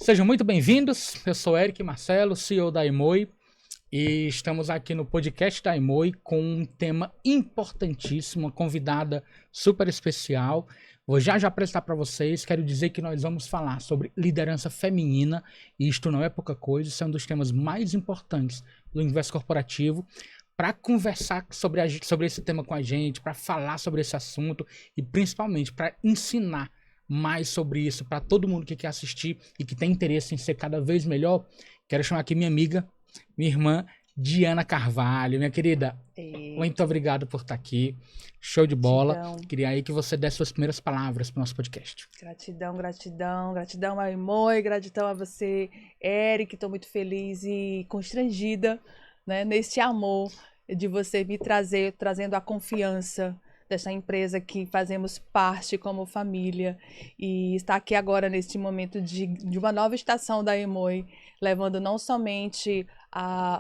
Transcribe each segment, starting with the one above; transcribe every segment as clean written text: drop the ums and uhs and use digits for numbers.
Sejam muito bem-vindos, eu sou Eric Marcelo, CEO da Aimoi, e estamos aqui no podcast da Aimoi com um tema importantíssimo, uma convidada super especial. Vou já apresentar para vocês, quero dizer que nós vamos falar sobre liderança feminina, e isto não é pouca coisa, isso é um dos temas mais importantes do universo corporativo. Para conversar sobre esse tema com a gente, para falar sobre esse assunto e principalmente para ensinar mais sobre isso para todo mundo que quer assistir e que tem interesse em ser cada vez melhor, quero chamar aqui minha amiga, minha irmã Diana Carvalho. Minha querida, muito obrigado por estar aqui. Show de bola. Gratidão. Queria aí que você desse suas primeiras palavras para o nosso podcast. Gratidão, Aimoi, gratidão a você, Eric. Estou muito feliz e constrangida, né, neste amor de você me trazendo a confiança dessa empresa que fazemos parte como família, e estar aqui agora neste momento de uma nova estação da Aimoi, levando não somente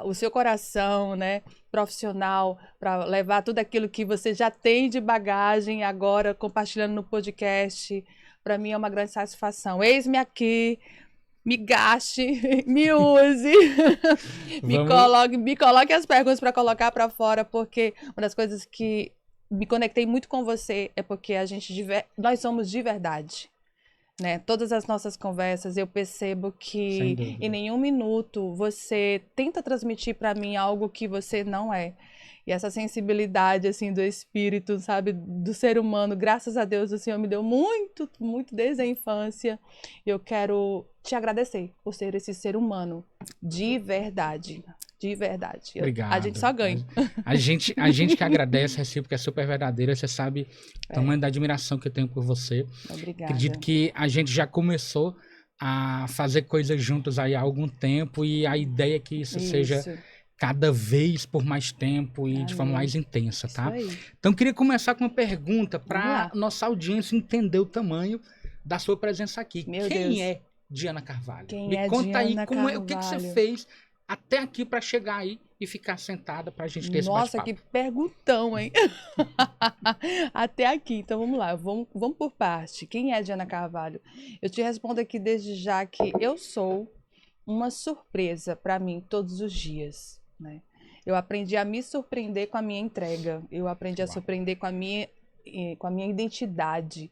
o seu coração, né, profissional, para levar tudo aquilo que você já tem de bagagem, agora compartilhando no podcast. Para mim é uma grande satisfação. Eis-me aqui, me gaste, me use, me coloque as perguntas para colocar para fora, porque uma das coisas que me conectei muito com você é porque nós somos de verdade, né? Todas as nossas conversas eu percebo que em nenhum minuto você tenta transmitir para mim algo que você não é. E essa sensibilidade assim do espírito, sabe, do ser humano, graças a Deus o Senhor me deu muito, muito desde a infância. Eu quero te agradecer por ser esse ser humano de verdade. De verdade. Obrigado. A gente só ganha. A gente que agradece, recíproco, é super verdadeira. Você sabe o tamanho da admiração que eu tenho por você. Obrigada. Acredito que a gente já começou a fazer coisas juntos aí há algum tempo, e a ideia é que isso seja cada vez por mais tempo e de forma mais intensa, tá? Então, queria começar com uma pergunta para nossa audiência entender o tamanho da sua presença aqui. Quem é Diana Carvalho? Me conta aí o que você fez até aqui para chegar aí e ficar sentada para a gente ter esse bate-papo. Nossa, que perguntão, hein? Até aqui, então vamos lá, vamos por parte. Quem é Diana Carvalho? Eu te respondo aqui desde já que eu sou uma surpresa para mim todos os dias, né? Eu aprendi a me surpreender com a minha entrega, eu aprendi a surpreender com a minha identidade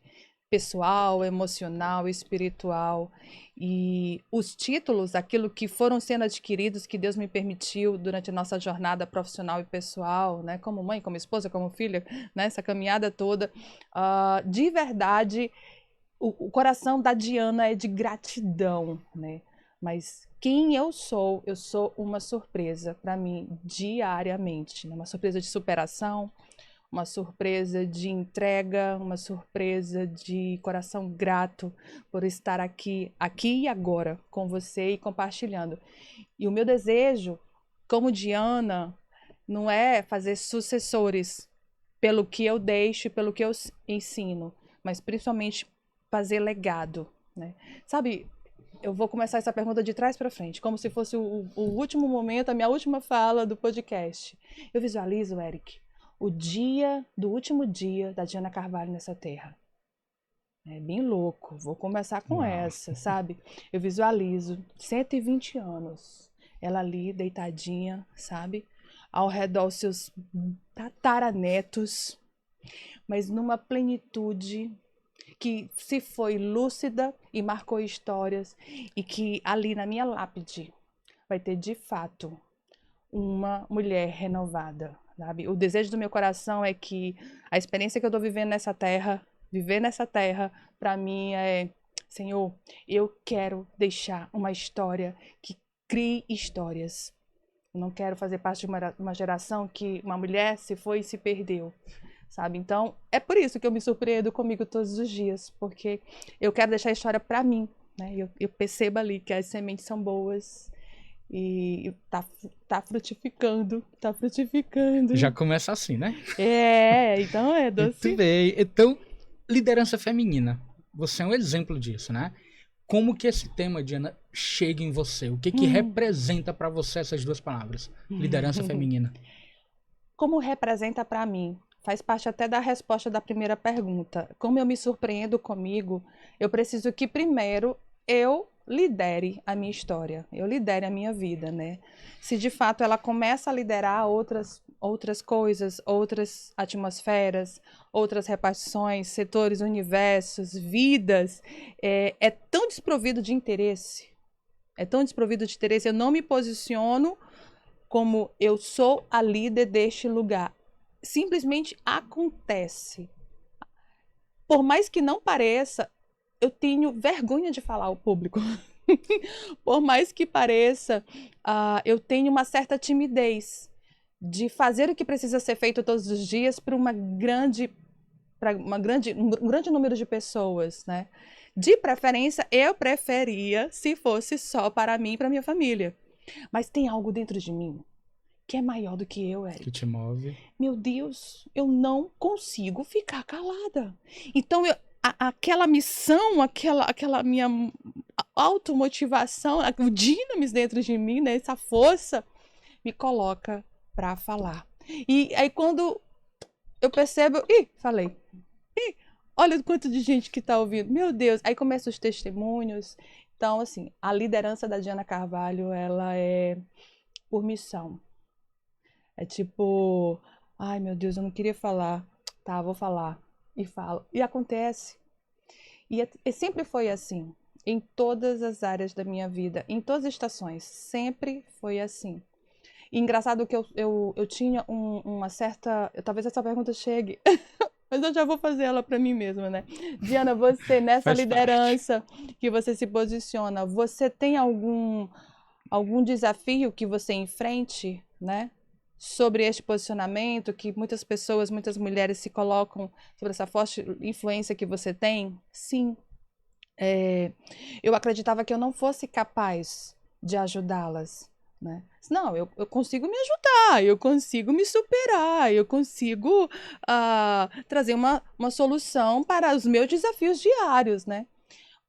pessoal, emocional, espiritual, e os títulos, aquilo que foram sendo adquiridos, que Deus me permitiu durante a nossa jornada profissional e pessoal, né, como mãe, como esposa, como filha, né, essa caminhada toda, de verdade, o coração da Diana é de gratidão, né, mas quem eu sou uma surpresa para mim diariamente, né, uma surpresa de superação, uma surpresa de entrega, uma surpresa de coração grato por estar aqui e agora com você e compartilhando. E o meu desejo, como Diana, não é fazer sucessores pelo que eu deixo, pelo que eu ensino, mas principalmente fazer legado, né? Sabe, eu vou começar essa pergunta de trás para frente, como se fosse o último momento, a minha última fala do podcast. Eu visualizo, Eric, o último dia da Diana Carvalho nessa terra. É bem louco, vou começar com essa, sabe? Eu visualizo 120 anos, ela ali deitadinha, sabe? Ao redor os seus tataranetos, mas numa plenitude que se foi lúcida e marcou histórias, e que ali na minha lápide vai ter de fato uma mulher renovada. Sabe? O desejo do meu coração é que a experiência que eu estou vivendo nessa terra, para mim é, Senhor, eu quero deixar uma história que crie histórias. Eu não quero fazer parte de uma geração que uma mulher se foi e se perdeu, sabe? Então, é por isso que eu me surpreendo comigo todos os dias, porque eu quero deixar a história para mim, né? Eu percebo ali que as sementes são boas, e tá frutificando. Já começa assim, né? Então é doce. Muito bem. Então, liderança feminina. Você é um exemplo disso, né? Como que esse tema, Diana, chega em você? O que representa para você essas duas palavras? Liderança feminina. Como representa para mim? Faz parte até da resposta da primeira pergunta. Como eu me surpreendo comigo, eu preciso que primeiro eu lidere a minha história, eu lidere a minha vida, né? Se de fato ela começa a liderar outras coisas, outras atmosferas, outras repartições, setores, universos, vidas, é tão desprovido de interesse. É tão desprovido de interesse. Eu não me posiciono como eu sou a líder deste lugar. Simplesmente acontece. Por mais que não pareça, eu tenho vergonha de falar ao público. Por mais que pareça, eu tenho uma certa timidez de fazer o que precisa ser feito todos os dias para um grande número de pessoas, né? De preferência, eu preferia se fosse só para mim e para minha família. Mas tem algo dentro de mim que é maior do que eu, Eric. Que te move. Meu Deus, eu não consigo ficar calada. Então, aquela missão, aquela minha automotivação, o dinamis dentro de mim, né, essa força, me coloca para falar. E aí, quando eu percebo, falei. Olha o quanto de gente que está ouvindo. Meu Deus. Aí começam os testemunhos. Então, assim, a liderança da Diana Carvalho, ela é por missão. É tipo, ai meu Deus, eu não queria falar. Tá, vou falar. E falo. E acontece. E sempre foi assim. Em todas as áreas da minha vida. Em todas as estações. Sempre foi assim. E engraçado que eu tinha uma certa... Talvez essa pergunta chegue... Mas eu já vou fazer ela para mim mesma, né? Diana, você nessa liderança que você se posiciona, você tem algum desafio que você enfrente, né? Sobre este posicionamento, que muitas pessoas, muitas mulheres se colocam sobre essa forte influência que você tem? Sim. Eu acreditava que eu não fosse capaz de ajudá-las, né? Não, eu consigo me ajudar, eu consigo me superar, eu consigo trazer uma solução para os meus desafios diários, né?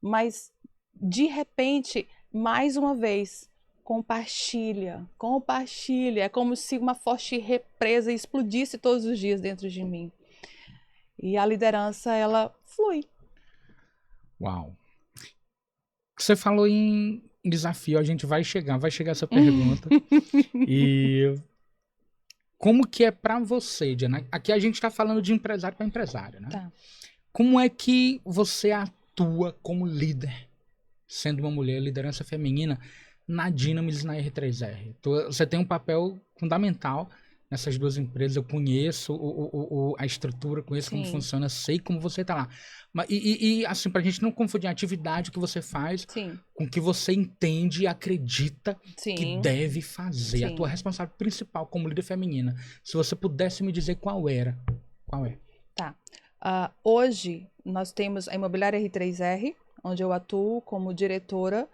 Mas, de repente, mais uma vez, compartilha. É como se uma forte represa explodisse todos os dias dentro de mim. E a liderança, ela flui. Uau. Você falou em desafio, a gente vai chegar essa pergunta. E como que é pra você, Diana? Aqui a gente tá falando de empresário para empresário, né? Tá. Como é que você atua como líder, sendo uma mulher, liderança feminina, na Dinamis e na R3R? Você tem um papel fundamental nessas duas empresas. Eu conheço a estrutura, conheço como funciona, sei como você tá lá. E assim, pra gente não confundir a atividade que você faz com o que você entende e acredita que deve fazer. A tua responsável principal como líder feminina. Se você pudesse me dizer qual é? Tá. Hoje, nós temos a Imobiliária R3R, onde eu atuo como diretora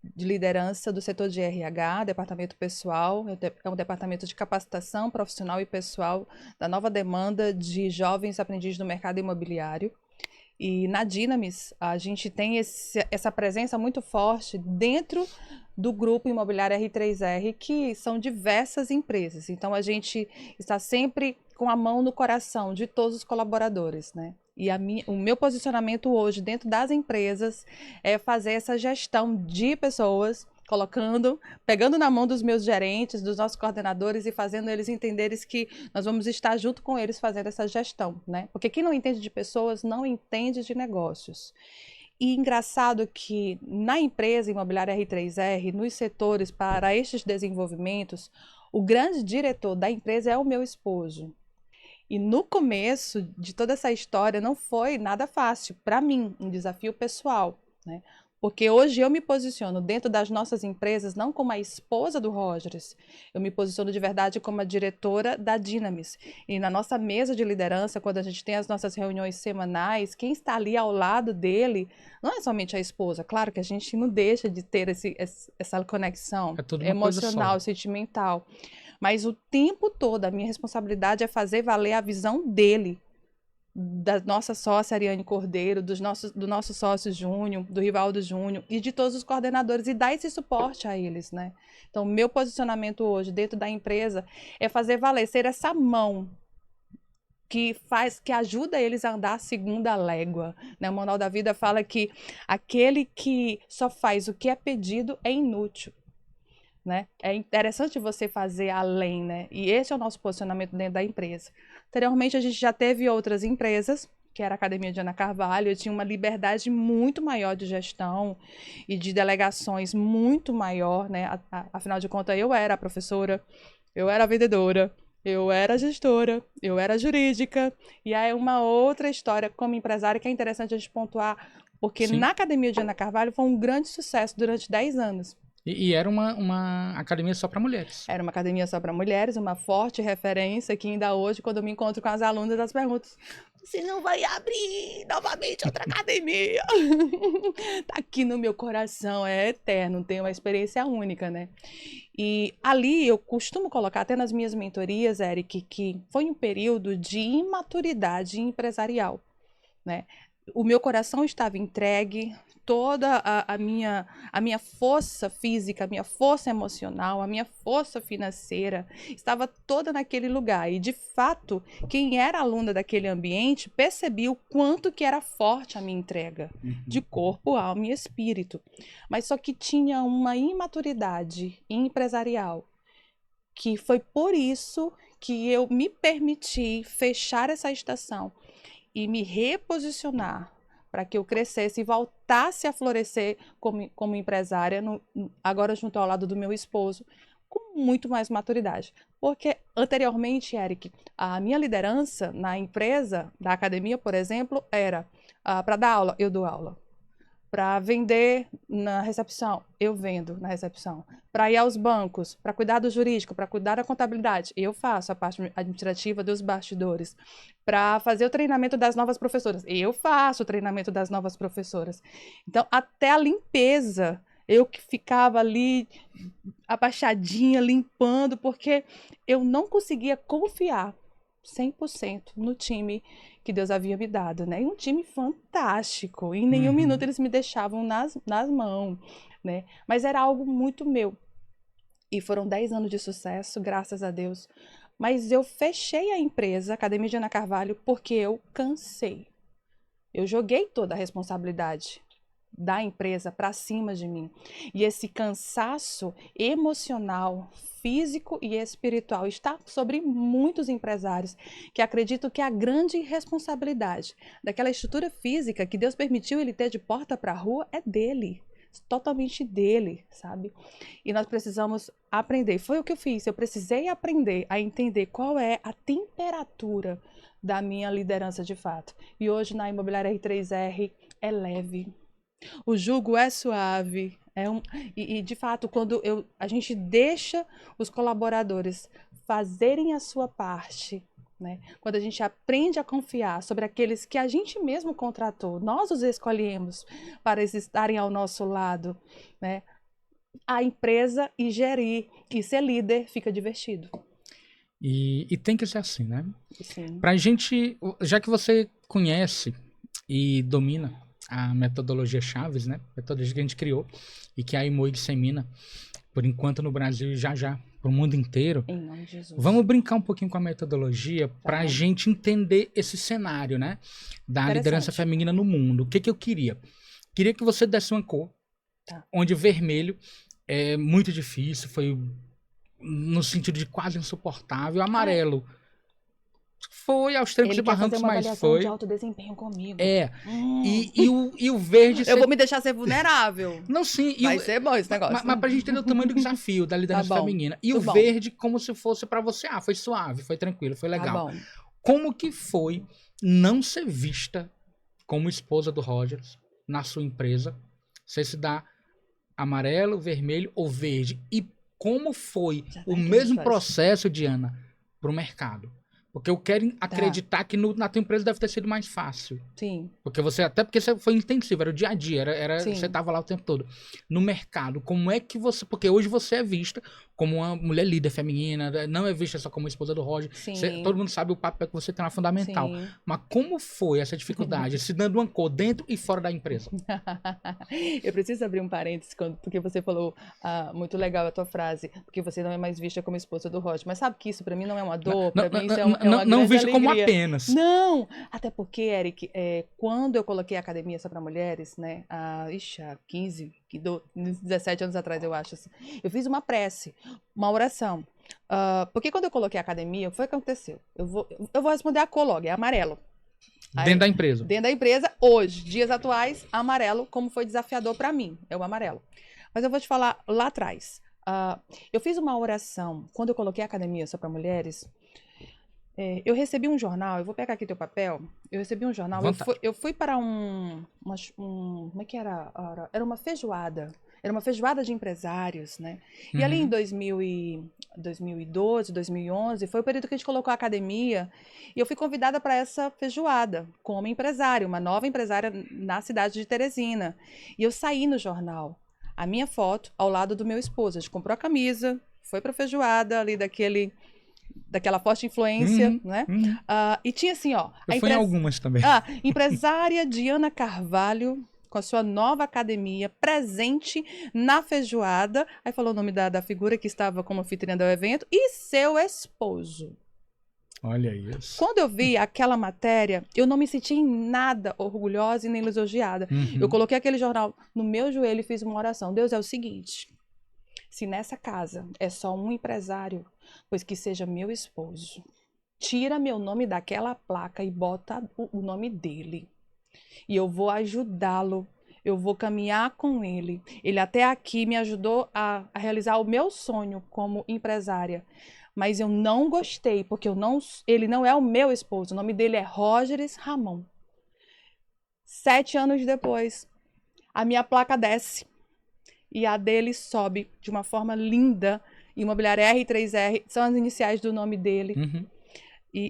de liderança do setor de RH, departamento pessoal, é um departamento de capacitação profissional e pessoal da nova demanda de jovens aprendizes no mercado imobiliário. E na Dinamis, a gente tem essa presença muito forte dentro do grupo imobiliário R3R, que são diversas empresas. Então, a gente está sempre com a mão no coração de todos os colaboradores, né? E o meu posicionamento hoje dentro das empresas é fazer essa gestão de pessoas, pegando na mão dos meus gerentes, dos nossos coordenadores e fazendo eles entenderem que nós vamos estar junto com eles fazendo essa gestão, né? Porque quem não entende de pessoas não entende de negócios. E engraçado que na empresa Imobiliária R3R, nos setores para estes desenvolvimentos, o grande diretor da empresa é o meu esposo. E no começo de toda essa história não foi nada fácil, para mim, um desafio pessoal, né? Porque hoje eu me posiciono dentro das nossas empresas não como a esposa do Rogers, eu me posiciono de verdade como a diretora da Dinamis. E na nossa mesa de liderança, quando a gente tem as nossas reuniões semanais, quem está ali ao lado dele não é somente a esposa. Claro que a gente não deixa de ter essa conexão emocional, sentimental. Mas o tempo todo a minha responsabilidade é fazer valer a visão dele, da nossa sócia Ariane Cordeiro, do nosso sócio Júnior, do Rivaldo Júnior e de todos os coordenadores e dar esse suporte a eles, né? Então, meu posicionamento hoje dentro da empresa é fazer valer, ser essa mão que ajuda eles a andar a segunda légua, né? O Manual da Vida fala que aquele que só faz o que é pedido é inútil, né? É interessante você fazer além, né? E esse é o nosso posicionamento dentro da empresa. Anteriormente, a gente já teve outras empresas, que era a Academia de Ana Carvalho. Eu tinha uma liberdade muito maior de gestão e de delegações muito maior, né? Afinal de contas, eu era a professora, eu era a vendedora, eu era a gestora, eu era a jurídica. E aí uma outra história como empresária que é interessante a gente pontuar, porque Sim. na Academia de Ana Carvalho foi um grande sucesso durante 10 anos. E era uma academia só para mulheres. Era uma academia só para mulheres, uma forte referência que ainda hoje, quando eu me encontro com as alunas, elas perguntam: você não vai abrir novamente outra academia? Tá aqui no meu coração, é eterno, tem uma experiência única, né? E ali eu costumo colocar, até nas minhas mentorias, Eric, que foi um período de imaturidade empresarial, né? O meu coração estava entregue, toda a minha força física, a minha força emocional, a minha força financeira estava toda naquele lugar. E, de fato, quem era aluna daquele ambiente percebia o quanto que era forte a minha entrega, de corpo, alma e espírito. Mas só que tinha uma imaturidade empresarial, que foi por isso que eu me permiti fechar essa estação e me reposicionar para que eu crescesse e voltasse a florescer como empresária, agora junto ao lado do meu esposo, com muito mais maturidade. Porque anteriormente, Eric, a minha liderança na empresa, da academia, por exemplo, era para dar aula, eu dou aula. Para vender na recepção, eu vendo na recepção. Para ir aos bancos, para cuidar do jurídico, para cuidar da contabilidade, eu faço a parte administrativa dos bastidores. Para fazer o treinamento das novas professoras, eu faço o treinamento das novas professoras. Então, até a limpeza, eu que ficava ali abaixadinha, limpando, porque eu não conseguia confiar 100% no time que Deus havia me dado, né? E um time fantástico. Em nenhum minuto eles me deixavam nas mãos, né? Mas era algo muito meu. E foram 10 anos de sucesso, graças a Deus. Mas eu fechei a empresa, Academia de Ana Carvalho, porque eu cansei. Eu joguei toda a responsabilidade da empresa para cima de mim. E esse cansaço emocional, físico e espiritual está sobre muitos empresários que acreditam que a grande responsabilidade daquela estrutura física que Deus permitiu ele ter de porta para a rua é dele, totalmente dele, sabe? E nós precisamos aprender. Foi o que eu fiz. Eu precisei aprender a entender qual é a temperatura da minha liderança de fato. E hoje na Imobiliária R3R é leve. O jugo é suave, e de fato, quando a gente deixa os colaboradores fazerem a sua parte, né? Quando a gente aprende a confiar sobre aqueles que a gente mesmo contratou, nós os escolhemos para estarem ao nosso lado, né? A empresa e gerir e ser líder fica divertido. E tem que ser assim, né? Sim. Pra gente, já que você conhece e domina a metodologia Chaves, né? Metodologia que a gente criou e que a Imoi dissemina, por enquanto no Brasil e já para o mundo inteiro. Em nome de Jesus. Vamos brincar um pouquinho com a metodologia para a gente entender esse cenário, né? Da liderança feminina no mundo. O que eu queria? Queria que você desse uma cor, onde vermelho é muito difícil, foi no sentido de quase insuportável. Amarelo foi aos trancos e barrancos, mas foi. De alto desempenho comigo. E o verde... Eu vou me deixar ser vulnerável. Não, sim. Vai ser bom esse negócio. Mas pra gente entender o tamanho do desafio da liderança feminina. E o verde como se fosse pra você. Foi suave, foi tranquilo, foi legal. Como que foi não ser vista como esposa do Rogers na sua empresa? Você se dá amarelo, vermelho ou verde? E como foi o mesmo processo, Diana, pro mercado? Porque eu quero acreditar que na tua empresa deve ter sido mais fácil. Sim. Porque você foi intensivo, era o dia a dia, você estava lá o tempo todo. No mercado, como é que você... Porque hoje você é vista como uma mulher líder feminina, não é vista só como esposa do Roger. Todo mundo sabe o papel que você tem lá fundamental. Sim. Mas como foi essa dificuldade, se dando uma cor dentro e fora da empresa? Eu preciso abrir um parênteses, porque você falou muito legal a tua frase, porque você não é mais vista como esposa do Roger. Mas sabe que isso pra mim não é uma dor, pra mim isso não grande vejo como alegria. apenas. Não! Até porque, Eric, quando eu coloquei a academia só para mulheres, né? Há 15, 17 anos atrás, eu acho. Assim, eu fiz uma prece, uma oração. Porque quando eu coloquei a academia, o que foi que aconteceu? Eu vou responder a cor logo, é amarelo. Dentro da empresa. Dentro da empresa, hoje, dias atuais, amarelo, como foi desafiador para mim, é o amarelo. Mas eu vou te falar lá atrás. Eu fiz uma oração, quando eu coloquei a academia só para mulheres, eu recebi um jornal, eu vou pegar aqui teu papel, eu recebi um jornal, eu fui para como é que era? Era uma feijoada. Era uma feijoada de empresários, né? E ali em 2012, 2011, foi o período que a gente colocou a academia e eu fui convidada para essa feijoada como empresária, uma nova empresária na cidade de Teresina. E eu saí no jornal, a minha foto ao lado do meu esposo. A gente comprou a camisa, foi para a feijoada ali daquela forte influência, né? E tinha assim, ó... Eu fui em algumas também. Empresária Diana Carvalho, com a sua nova academia, presente na feijoada. Aí falou o nome da figura que estava como anfitriã do evento. E seu esposo. Olha isso. Quando eu vi aquela matéria, eu não me senti em nada orgulhosa e nem lisonjeada. Eu coloquei aquele jornal no meu joelho e fiz uma oração. Deus, é o seguinte... Se nessa casa é só um empresário, pois que seja meu esposo. Tira meu nome daquela placa e bota o nome dele. E eu vou ajudá-lo. Eu vou caminhar com ele. Ele até aqui me ajudou a realizar o meu sonho como empresária. Mas eu não gostei, porque ele não é o meu esposo. O nome dele é Rógeres Ramon. 7 anos depois, a minha placa desce. E a dele sobe de uma forma linda. Imobiliária R3R, são as iniciais do nome dele.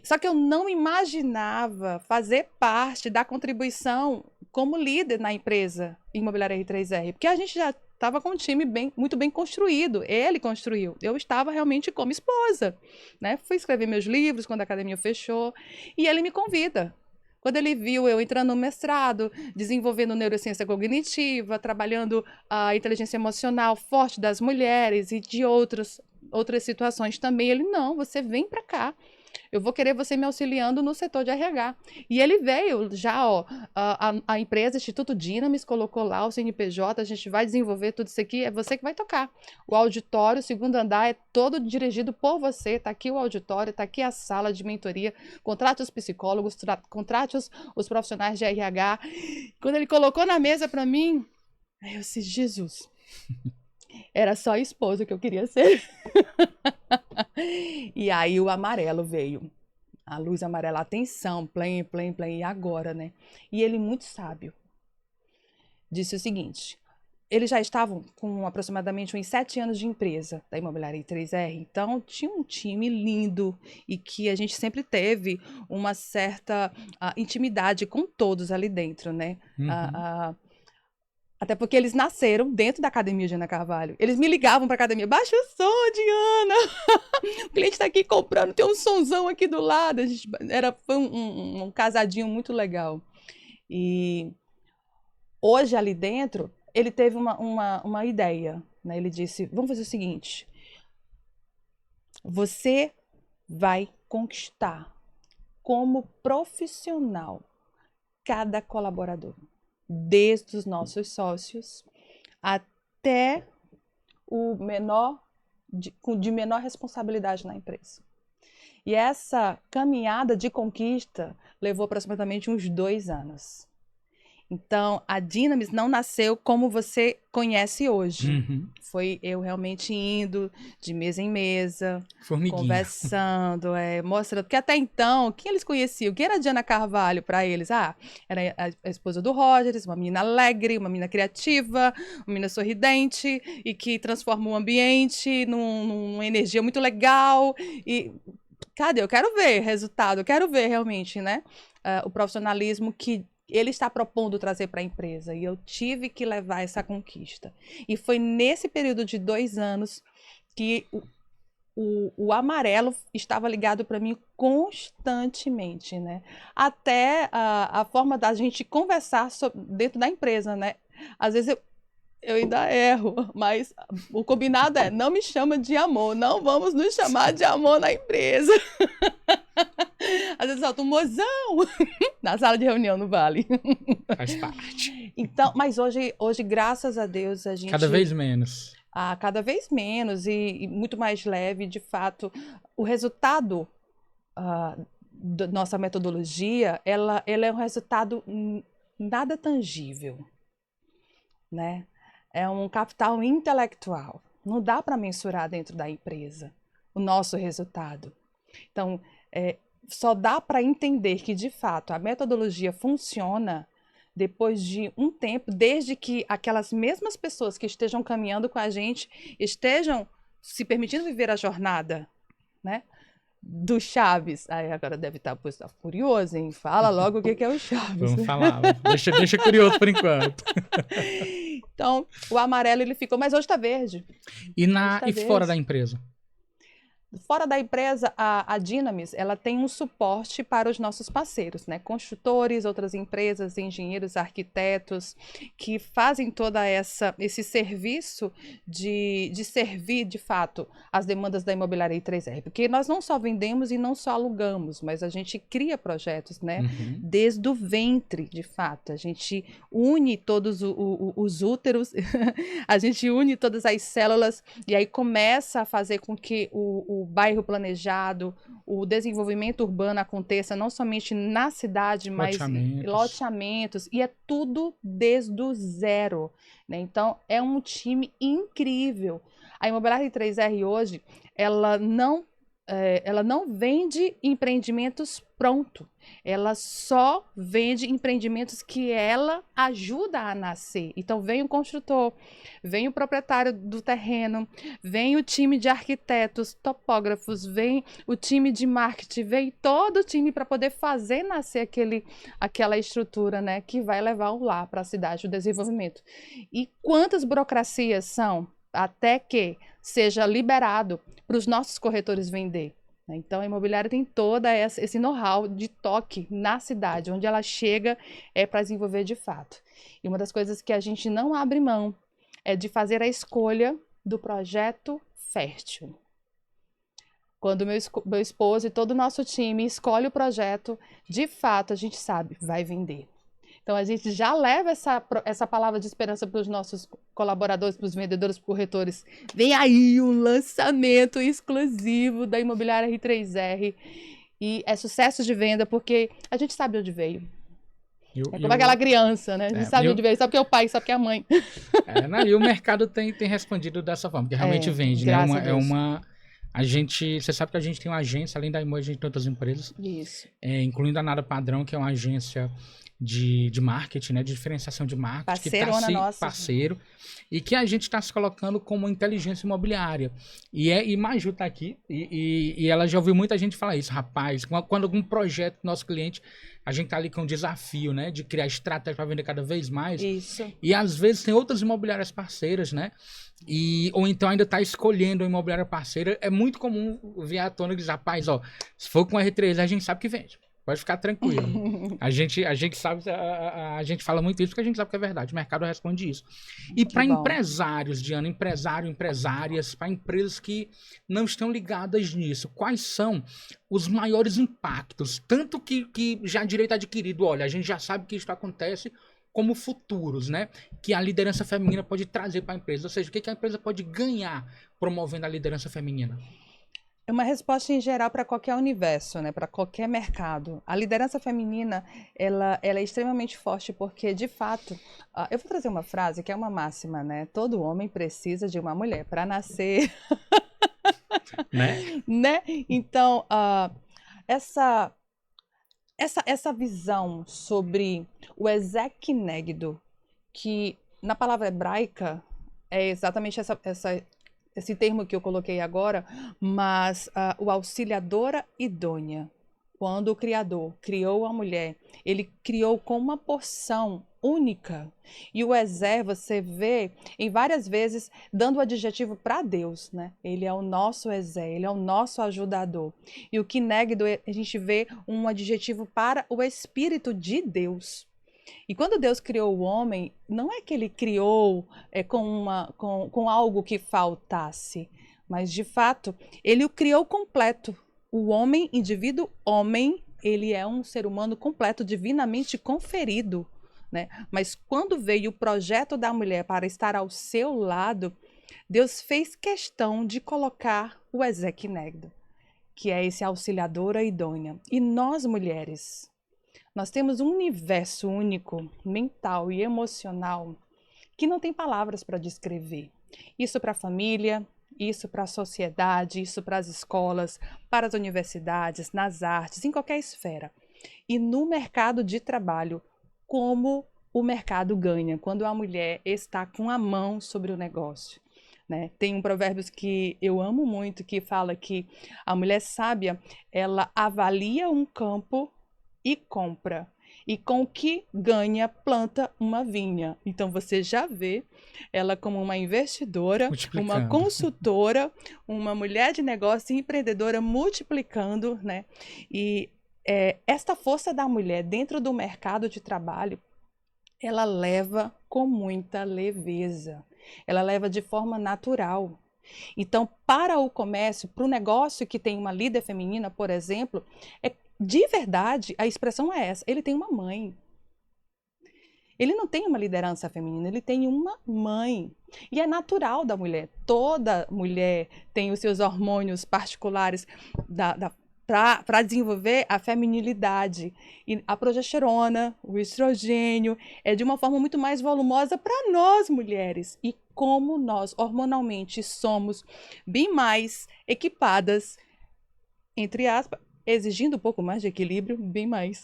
Só que eu não imaginava fazer parte da contribuição como líder na empresa Imobiliária R3R. Porque a gente já estava com um time muito bem construído. Ele construiu. Eu estava realmente como esposa. Né? Fui escrever meus livros quando a academia fechou. E ele me convida. Quando ele viu eu entrando no mestrado, desenvolvendo neurociência cognitiva, trabalhando a inteligência emocional forte das mulheres e de outras situações também, ele, não, você vem para cá. Eu vou querer você me auxiliando no setor de RH. E ele veio já, ó, a empresa Instituto Dinamis colocou lá o CNPJ, a gente vai desenvolver tudo isso aqui, é você que vai tocar. O auditório, o segundo andar, é todo dirigido por você, tá aqui o auditório, tá aqui a sala de mentoria, contrate os psicólogos, contrate os profissionais de RH. Quando ele colocou na mesa para mim, aí eu disse, Jesus, era só a esposa que eu queria ser. E aí o amarelo veio. A luz amarela, atenção, play, e agora, né? E ele, muito sábio, disse o seguinte, eles já estavam com aproximadamente uns 7 anos de empresa da Imobiliária I3R, então tinha um time lindo e que a gente sempre teve uma certa intimidade com todos ali dentro, né? Até porque eles nasceram dentro da academia de Ana Carvalho. Eles me ligavam para a academia, baixa o som, Diana. O cliente está aqui comprando, tem um sonzão aqui do lado. Foi um casadinho muito legal. E hoje ali dentro, ele teve uma ideia. Né? Ele disse, vamos fazer o seguinte, você vai conquistar como profissional cada colaborador. Desde os nossos sócios até o de menor responsabilidade na empresa. E essa caminhada de conquista levou aproximadamente uns 2 anos. Então, a Dinamis não nasceu como você conhece hoje. Foi eu realmente indo de mesa em mesa, conversando, mostrando. Porque até então, quem eles conheciam? Quem era a Diana Carvalho para eles? Era a esposa do Rógeres, uma menina alegre, uma menina criativa, uma menina sorridente e que transforma o ambiente numa energia muito legal. E cadê? Eu quero ver resultado, eu quero ver realmente, né? O profissionalismo que ele está propondo trazer para a empresa, e eu tive que levar essa conquista. E foi nesse período de 2 anos que o amarelo estava ligado para mim constantemente, né? Até a forma da gente conversar dentro da empresa, né? Às vezes eu ainda erro, mas o combinado é, não me chama de amor, não vamos nos chamar de amor na empresa. Às vezes solta um mozão na sala de reunião no Vale. Faz parte. Então, mas hoje, graças a Deus, a gente... Cada vez menos. Cada vez menos e muito mais leve, de fato. O resultado da nossa metodologia, ela é um resultado nada tangível, né? É um capital intelectual. Não dá para mensurar dentro da empresa o nosso resultado. Então, só dá para entender que, de fato, a metodologia funciona depois de um tempo, desde que aquelas mesmas pessoas que estejam caminhando com a gente estejam se permitindo viver a jornada, né? Do Chaves. Aí agora deve estar curioso, hein? Fala logo o que é o Chaves. Vamos falar. Deixa curioso por enquanto. Então, o amarelo ele ficou, mas hoje está verde. E fora da empresa? Fora da empresa, a Dynamis, ela tem um suporte para os nossos parceiros, né? Construtores, outras empresas, engenheiros, arquitetos, que fazem toda esse serviço de servir, de fato, as demandas da imobiliária I3R. Porque nós não só vendemos e não só alugamos, mas a gente cria projetos, né? Uhum. Desde o ventre, de fato. A gente une todos os úteros, a gente une todas as células e aí começa a fazer com que o bairro planejado, o desenvolvimento urbano aconteça não somente na cidade, mas loteamentos, e é tudo desde o zero, né? Então, é um time incrível. A Imobiliária I3R hoje, ela não vende empreendimentos prontos, ela só vende empreendimentos que ela ajuda a nascer. Então vem o construtor, vem o proprietário do terreno, vem o time de arquitetos, topógrafos, vem o time de marketing, vem todo o time para poder fazer nascer aquela estrutura, né, que vai levar o lar para a cidade, o desenvolvimento. E quantas burocracias são até que seja liberado para os nossos corretores vender. Então, a imobiliária tem toda esse know-how de toque na cidade, onde ela chega para desenvolver de fato. E uma das coisas que a gente não abre mão é de fazer a escolha do projeto fértil. Quando meu esposo e todo o nosso time escolhe o projeto, de fato, a gente sabe, vai vender. Então, a gente já leva essa palavra de esperança para os nossos colaboradores, para os vendedores, para os corretores. Vem aí um lançamento exclusivo da Imobiliária R3R. E é sucesso de venda, porque a gente sabe onde veio. É como aquela criança, né? A gente sabe onde veio, sabe que é o pai, sabe que é a mãe. E o mercado tem respondido dessa forma, porque realmente vende, né? Você sabe que a gente tem uma agência, além da Imo, a gente tem outras empresas. Isso. Incluindo a Nada Padrão, que é uma agência de marketing, né, de diferenciação de marketing, parceiro, e que a gente está se colocando como inteligência imobiliária. E Maju está aqui, e ela já ouviu muita gente falar isso, rapaz, quando algum projeto do nosso cliente, a gente está ali com um desafio, né, de criar estratégia para vender cada vez mais. Isso. E às vezes tem outras imobiliárias parceiras, né, ou então ainda está escolhendo uma imobiliária parceira. É muito comum vir à tona e dizer, rapaz, se for com R3, a gente sabe que vende. Pode ficar tranquilo. A gente sabe, a gente fala muito isso porque a gente sabe que é verdade. O mercado responde isso. E para empresários, Diana, empresárias, para empresas que não estão ligadas nisso, quais são os maiores impactos? Tanto que já direito adquirido, olha, a gente já sabe que isso acontece, como futuros, né? Que a liderança feminina pode trazer para a empresa. Ou seja, o que a empresa pode ganhar promovendo a liderança feminina? É uma resposta em geral para qualquer universo, né? Para qualquer mercado. A liderança feminina, ela é extremamente forte porque, de fato, eu vou trazer uma frase que é uma máxima, né? Todo homem precisa de uma mulher para nascer. Né? Então, essa visão sobre o Ezek Negdo, que na palavra hebraica é exatamente esse termo que eu coloquei agora, mas o auxiliadora idônea. Quando o Criador criou a mulher, ele criou com uma porção única. E o Ezer, você vê em várias vezes dando o adjetivo para Deus, né? Ele é o nosso Ezer, ele é o nosso ajudador. E o Kinegdo, a gente vê um adjetivo para o Espírito de Deus. E quando Deus criou o homem, não é que ele criou com algo que faltasse, mas de fato, ele o criou completo. o homem, indivíduo homem, ele é um ser humano completo, divinamente conferido, né? Mas quando veio o projeto da mulher para estar ao seu lado, Deus fez questão de colocar o exequinegdo, que é esse auxiliadora idônea. E nós, mulheres, nós temos um universo único, mental e emocional, que não tem palavras para descrever. Isso para a família, isso para a sociedade, isso para as escolas, para as universidades, nas artes, em qualquer esfera. E no mercado de trabalho, como o mercado ganha quando a mulher está com a mão sobre o negócio, né? Tem um provérbio que eu amo muito, que fala que a mulher sábia, ela avalia um campo e compra. E com o que ganha, planta uma vinha. Então você já vê ela como uma investidora, uma consultora, uma mulher de negócio empreendedora multiplicando, né? E esta força da mulher dentro do mercado de trabalho, ela leva com muita leveza. Ela leva de forma natural. Então, para o comércio, para o negócio que tem uma líder feminina, por exemplo, de verdade, a expressão é essa: ele tem uma mãe. Ele não tem uma liderança feminina, ele tem uma mãe. E é natural da mulher. Toda mulher tem os seus hormônios particulares para desenvolver a feminilidade. E a progesterona, o estrogênio, é de uma forma muito mais volumosa para nós, mulheres. E como nós, hormonalmente, somos bem mais equipadas, entre aspas, exigindo um pouco mais de equilíbrio, bem mais.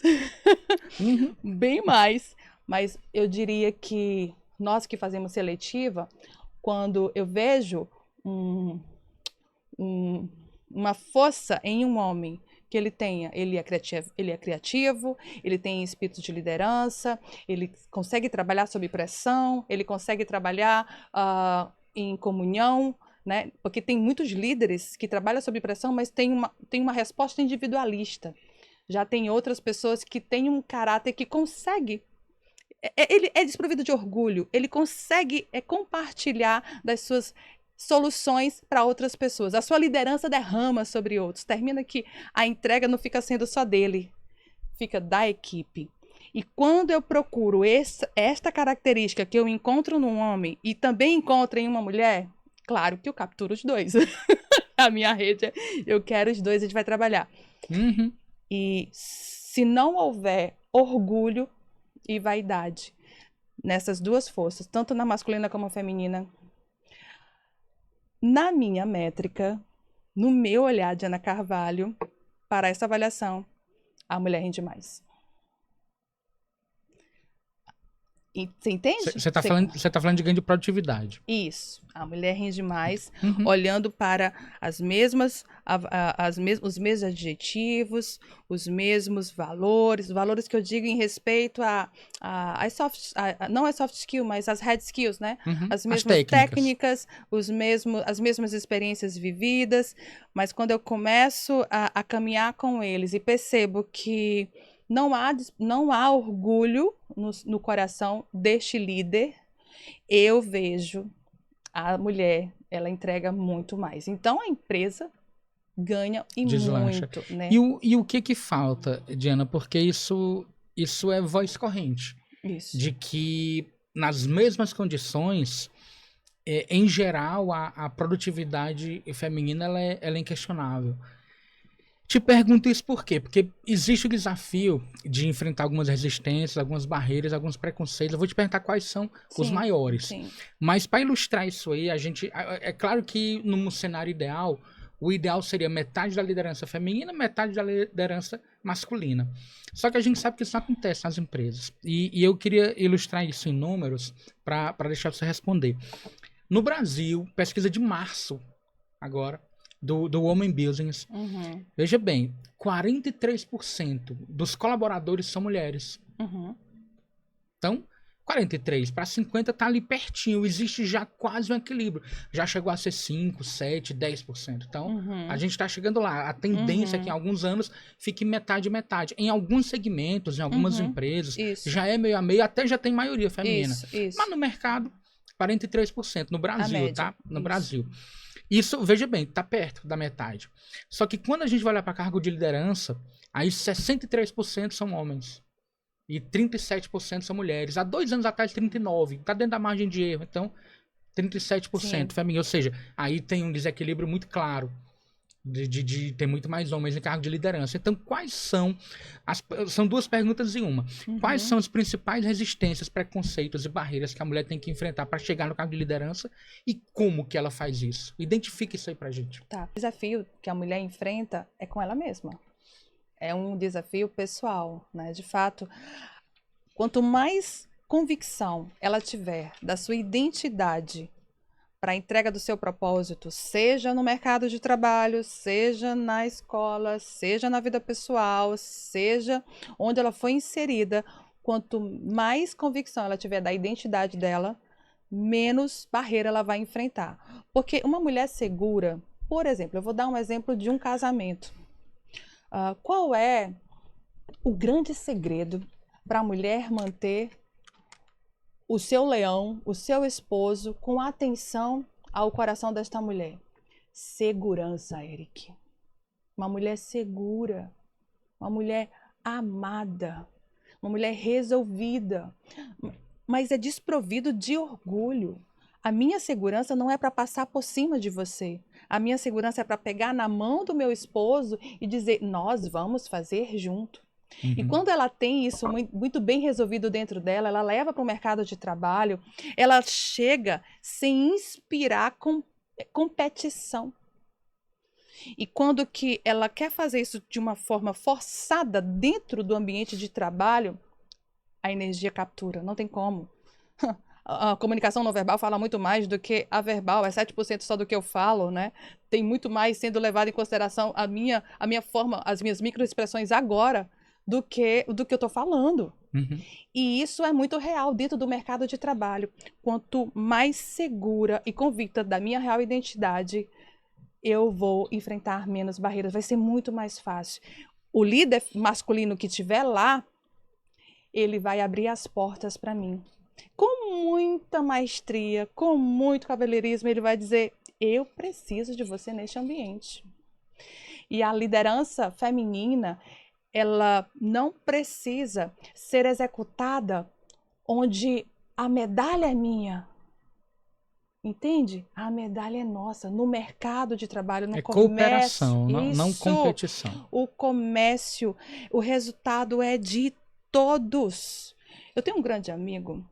Bem mais. Mas eu diria que nós que fazemos seletiva, quando eu vejo uma força em um homem que ele é criativo, ele tem espírito de liderança, ele consegue trabalhar sob pressão, ele consegue trabalhar em comunhão, né? Porque tem muitos líderes que trabalham sob pressão, mas tem uma resposta individualista. Já tem outras pessoas que têm um caráter que consegue. Ele é desprovido de orgulho, ele consegue compartilhar das suas soluções para outras pessoas. A sua liderança derrama sobre outros. Termina que a entrega não fica sendo só dele, fica da equipe. E quando eu procuro esta característica que eu encontro num homem e também encontro em uma mulher, claro que eu capturo os dois. A minha rede eu quero os dois, a gente vai trabalhar. E se não houver orgulho e vaidade nessas duas forças, tanto na masculina como na feminina, na minha métrica, no meu olhar de Ana Carvalho, para essa avaliação, a mulher rende mais. Você entende? Você está falando de ganho de produtividade. Isso. A mulher rende mais, olhando para os mesmos adjetivos, os mesmos valores que eu digo em respeito não é soft skill, mas as hard skills, né? As mesmas técnicas, as mesmas experiências vividas, mas quando eu começo a caminhar com eles e percebo que não há orgulho no coração deste líder, eu vejo a mulher, ela entrega muito mais. Então, a empresa ganha e deslancha muito, né? E o que falta, Diana? Porque isso é voz corrente. Isso. De que, nas mesmas condições, em geral, a produtividade feminina ela é inquestionável. Te pergunto isso por quê? Porque existe o desafio de enfrentar algumas resistências, algumas barreiras, alguns preconceitos. Eu vou te perguntar quais são os maiores. Sim. Mas para ilustrar isso aí, é claro que num cenário ideal, o ideal seria metade da liderança feminina, metade da liderança masculina. Só que a gente sabe que isso não acontece nas empresas. E eu queria ilustrar isso em números para deixar você responder. No Brasil, pesquisa de março agora, do Women Business. Veja bem, 43% dos colaboradores são mulheres. Então, 43 para 50 tá ali pertinho. Existe já quase um equilíbrio. Já chegou a ser 5, 7, 10%. Então, a gente está chegando lá. A tendência é que em alguns anos fique metade. Em alguns segmentos, em algumas empresas, já é meio a meio, até já tem maioria feminina. Isso. Mas no mercado, 43%. No Brasil, tá? No Brasil. Isso, veja bem, tá perto da metade. Só que quando a gente vai olhar para cargo de liderança, aí 63% são homens e 37% são mulheres. Há 2 anos atrás, 39%. Tá dentro da margem de erro. Então, 37% feminino. Ou seja, aí tem um desequilíbrio muito claro de ter muito mais homens em cargo de liderança. Então, quais são são 2 perguntas em uma. Quais são as principais resistências, preconceitos e barreiras que a mulher tem que enfrentar para chegar no cargo de liderança e como que ela faz isso? Identifique isso aí pra gente. Tá. O desafio que a mulher enfrenta é com ela mesma. É um desafio pessoal, né? De fato, quanto mais convicção ela tiver da sua identidade para a entrega do seu propósito, seja no mercado de trabalho, seja na escola, seja na vida pessoal, seja onde ela foi inserida, quanto mais convicção ela tiver da identidade dela, menos barreira ela vai enfrentar. Porque uma mulher segura, por exemplo, eu vou dar um exemplo de um casamento. Qual é o grande segredo para a mulher manter o seu leão, o seu esposo, com atenção ao coração desta mulher? Segurança, Eric. Uma mulher segura, uma mulher amada, uma mulher resolvida, mas é desprovido de orgulho. A minha segurança não é para passar por cima de você. A minha segurança é para pegar na mão do meu esposo e dizer, nós vamos fazer junto. E quando ela tem isso muito bem resolvido dentro dela, ela leva para o mercado de trabalho, ela chega sem inspirar competição. E quando que ela quer fazer isso de uma forma forçada dentro do ambiente de trabalho, a energia captura, não tem como. A comunicação não verbal fala muito mais do que a verbal, é 7% só do que eu falo, né? Tem muito mais sendo levado em consideração a minha forma, as minhas microexpressões agora, do que eu estou falando. E isso é muito real dentro do mercado de trabalho. Quanto mais segura e convicta da minha real identidade, eu vou enfrentar menos barreiras. Vai ser muito mais fácil. O líder masculino que estiver lá, ele vai abrir as portas para mim. Com muita maestria, com muito cavalheirismo, ele vai dizer, eu preciso de você neste ambiente. E a liderança feminina, ela não precisa ser executada onde a medalha é minha. Entende? A medalha é nossa, no mercado de trabalho, no comércio. Cooperação, não competição. O comércio, o resultado é de todos. Eu tenho um grande amigo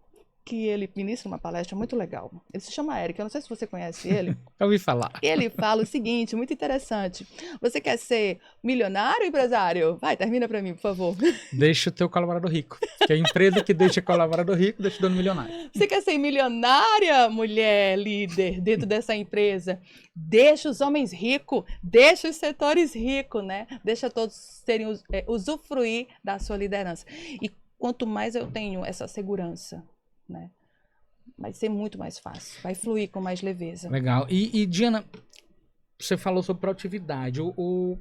que ele ministra uma palestra muito legal. Ele se chama Eric, eu não sei se você conhece ele. Eu ouvi falar. Ele fala o seguinte, muito interessante. Você quer ser milionário ou empresário? Vai, termina para mim, por favor. Deixa o teu colaborador rico. Que a empresa que deixa o colaborador rico, deixa o dono milionário. Você quer ser milionária, mulher líder, dentro dessa empresa? Deixa os homens ricos, deixa os setores ricos, né? Deixa todos usufruir da sua liderança. E quanto mais eu tenho essa segurança, né, vai ser muito mais fácil, vai fluir com mais leveza. Legal. E Diana, você falou sobre proatividade. O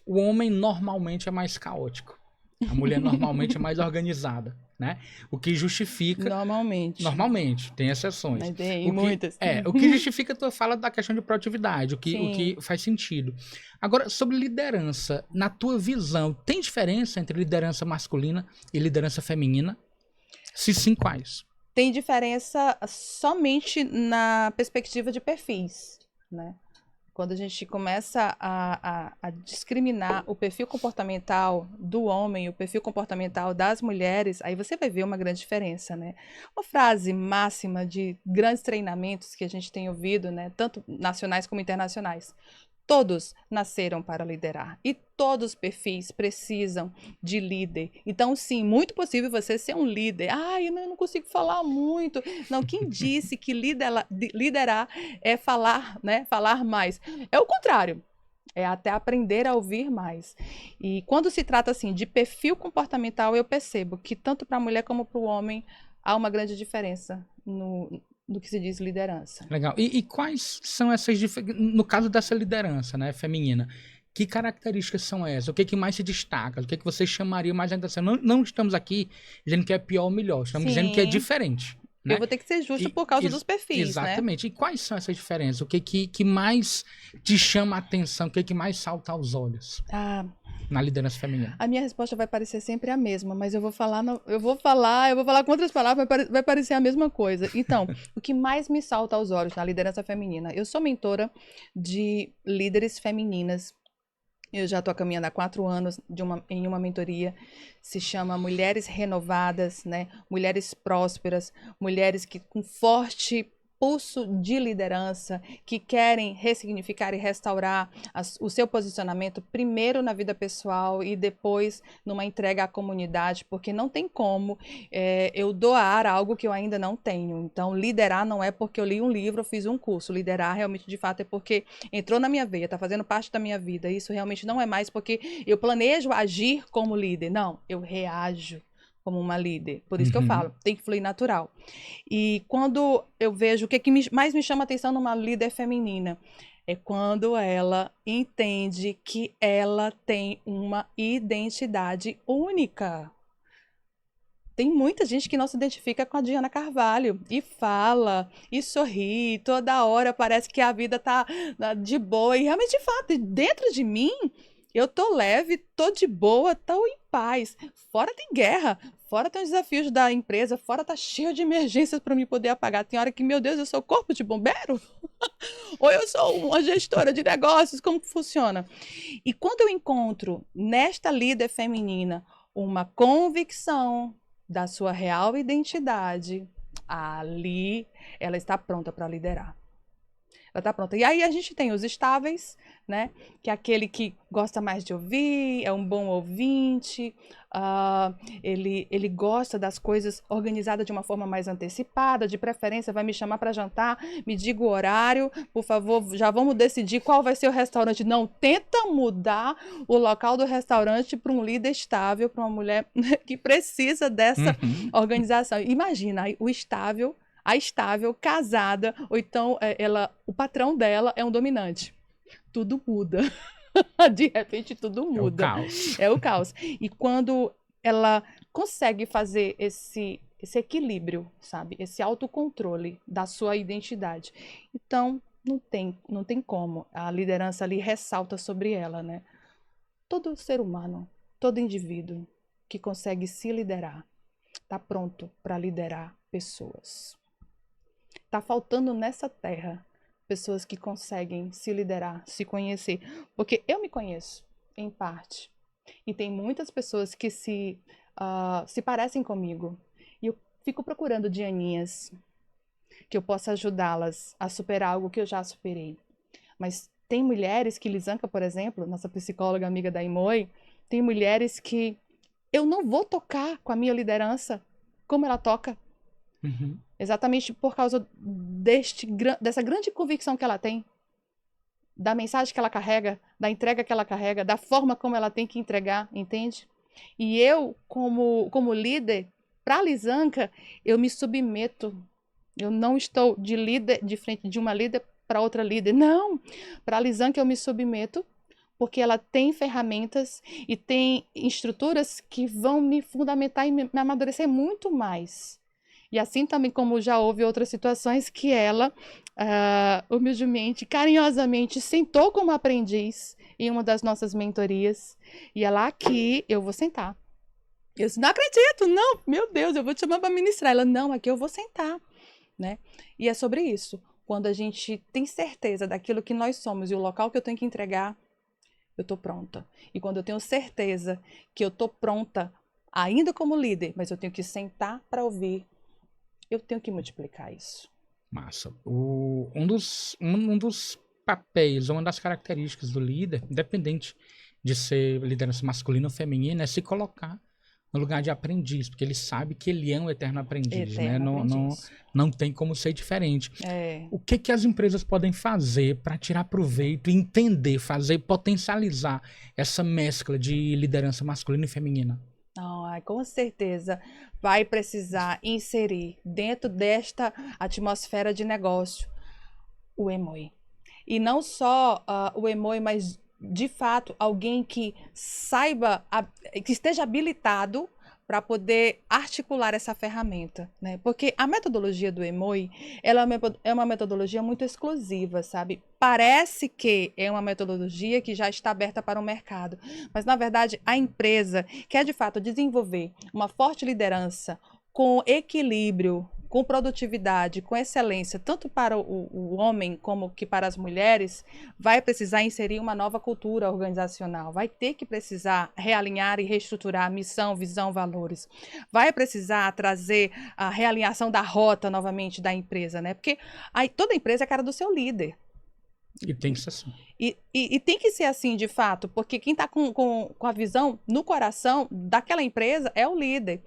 homem normalmente é mais caótico. A mulher normalmente é mais organizada, né? O que justifica... Normalmente, tem exceções. Mas tem muitas. O que justifica a tua fala da questão de proatividade, o que faz sentido. Agora, sobre liderança, na tua visão, tem diferença entre liderança masculina e liderança feminina? Se sim, quais? Tem diferença somente na perspectiva de perfis, né? Quando a gente começa a discriminar o perfil comportamental do homem e o perfil comportamental das mulheres, aí você vai ver uma grande diferença, né? Uma frase máxima de grandes treinamentos que a gente tem ouvido, né? Tanto nacionais como internacionais. Todos nasceram para liderar e todos os perfis precisam de líder. Então, sim, muito possível você ser um líder. Eu não consigo falar muito. Não, quem disse que liderar é falar, né? Falar mais? É o contrário. É até aprender a ouvir mais. E quando se trata assim de perfil comportamental, eu percebo que tanto para a mulher como para o homem há uma grande diferença no que se diz liderança. Legal. E quais são essas diferenças, no caso dessa liderança, né, feminina, que características são essas? O que mais se destaca? O que você chamaria mais a atenção? Não estamos aqui dizendo que é pior ou melhor, estamos dizendo que é diferente, né? Eu vou ter que ser justa por causa dos perfis, exatamente. né? E quais são essas diferenças? O que mais te chama a atenção? O que mais salta aos olhos na liderança feminina? A minha resposta vai parecer sempre a mesma, mas eu vou falar com outras palavras, vai parecer a mesma coisa. Então, o que mais me salta aos olhos na liderança feminina? Eu sou mentora de líderes femininas. Eu já estou caminhando há 4 anos em uma mentoria, se chama Mulheres Renovadas, né? Mulheres prósperas, mulheres que com forte pulso de liderança, que querem ressignificar e restaurar o seu posicionamento, primeiro na vida pessoal e depois numa entrega à comunidade, porque não tem como eu doar algo que eu ainda não tenho. Então, liderar não é porque eu li um livro ou fiz um curso. Liderar realmente, de fato, é porque entrou na minha veia, está fazendo parte da minha vida. Isso realmente não é mais porque eu planejo agir como líder. Não, eu reajo como uma líder. Por isso que eu falo, tem que fluir natural. E quando eu vejo o que mais me chama a atenção numa líder feminina, é quando ela entende que ela tem uma identidade única. Tem muita gente que não se identifica com a Diana Carvalho e fala, e sorri, toda hora parece que a vida tá de boa. E realmente, de fato, dentro de mim, eu tô leve, tô de boa, tô em paz. Fora tem guerra, fora tem os desafios da empresa, fora tá cheio de emergências para me poder apagar. Tem hora que, meu Deus, eu sou corpo de bombeiro? Ou eu sou uma gestora de negócios? Como que funciona? E quando eu encontro nesta líder feminina uma convicção da sua real identidade, ali ela está pronta para liderar. Ela está pronta. E aí a gente tem os estáveis, né? Que é aquele que gosta mais de ouvir, é um bom ouvinte, ele gosta das coisas organizadas de uma forma mais antecipada, de preferência vai me chamar para jantar, me diga o horário, por favor, já vamos decidir qual vai ser o restaurante. Não, tenta mudar o local do restaurante para um líder estável, para uma mulher que precisa dessa organização. Imagina, a estável, casada, ou então o patrão dela é um dominante. Tudo muda. De repente, tudo muda. É o caos. É o caos. E quando ela consegue fazer esse equilíbrio, sabe? Esse autocontrole da sua identidade. Então, não tem como. A liderança ali ressalta sobre ela, né? Todo ser humano, todo indivíduo que consegue se liderar, está pronto para liderar pessoas. Tá faltando nessa terra pessoas que conseguem se liderar, se conhecer. Porque eu me conheço, em parte. E tem muitas pessoas que se parecem comigo. E eu fico procurando Dianinhas que eu possa ajudá-las a superar algo que eu já superei. Mas tem mulheres que, Lisanca, por exemplo, nossa psicóloga amiga da Imoi, tem mulheres que eu não vou tocar com a minha liderança como ela toca. Exatamente por causa dessa grande convicção que ela tem, da mensagem que ela carrega, da entrega que ela carrega, da forma como ela tem que entregar, entende? E eu, como líder, para a Lisanca, eu me submeto. Eu não estou de frente de uma líder para outra líder. Não! Para a Lisanca eu me submeto, porque ela tem ferramentas e tem estruturas que vão me fundamentar e me amadurecer muito mais. E assim também como já houve outras situações que ela, humildemente, carinhosamente, sentou como aprendiz em uma das nossas mentorias. E ela, aqui, eu vou sentar. Eu disse, não acredito, não, meu Deus, eu vou te chamar para ministrar. Ela, não, aqui eu vou sentar, né? E é sobre isso. Quando a gente tem certeza daquilo que nós somos e o local que eu tenho que entregar, eu estou pronta. E quando eu tenho certeza que eu estou pronta, ainda como líder, mas eu tenho que sentar para ouvir, eu tenho que multiplicar isso. Massa. Um dos papéis, uma das características do líder, independente de ser liderança masculina ou feminina, é se colocar no lugar de aprendiz, porque ele sabe que ele é um eterno aprendiz, né? Não tem como ser diferente. O que as empresas podem fazer para tirar proveito, entender, potencializar essa mescla de liderança masculina e feminina? Com certeza vai precisar inserir dentro desta atmosfera de negócio o EMOI. E não só o EMOI, mas de fato alguém que saiba, que esteja habilitado para poder articular essa ferramenta, né? Porque a metodologia do EMOI, ela é uma metodologia muito exclusiva, sabe? Parece que é uma metodologia que já está aberta para o mercado, mas na verdade a empresa quer de fato desenvolver uma forte liderança com equilíbrio, com produtividade, com excelência, tanto para o homem como que para as mulheres, vai precisar inserir uma nova cultura organizacional, vai ter que precisar realinhar e reestruturar missão, visão, valores, vai precisar trazer a realinhação da rota novamente da empresa, né? Porque aí, toda empresa é a cara do seu líder. E tem que ser assim. E tem que ser assim, de fato, porque quem está com a visão no coração daquela empresa é o líder.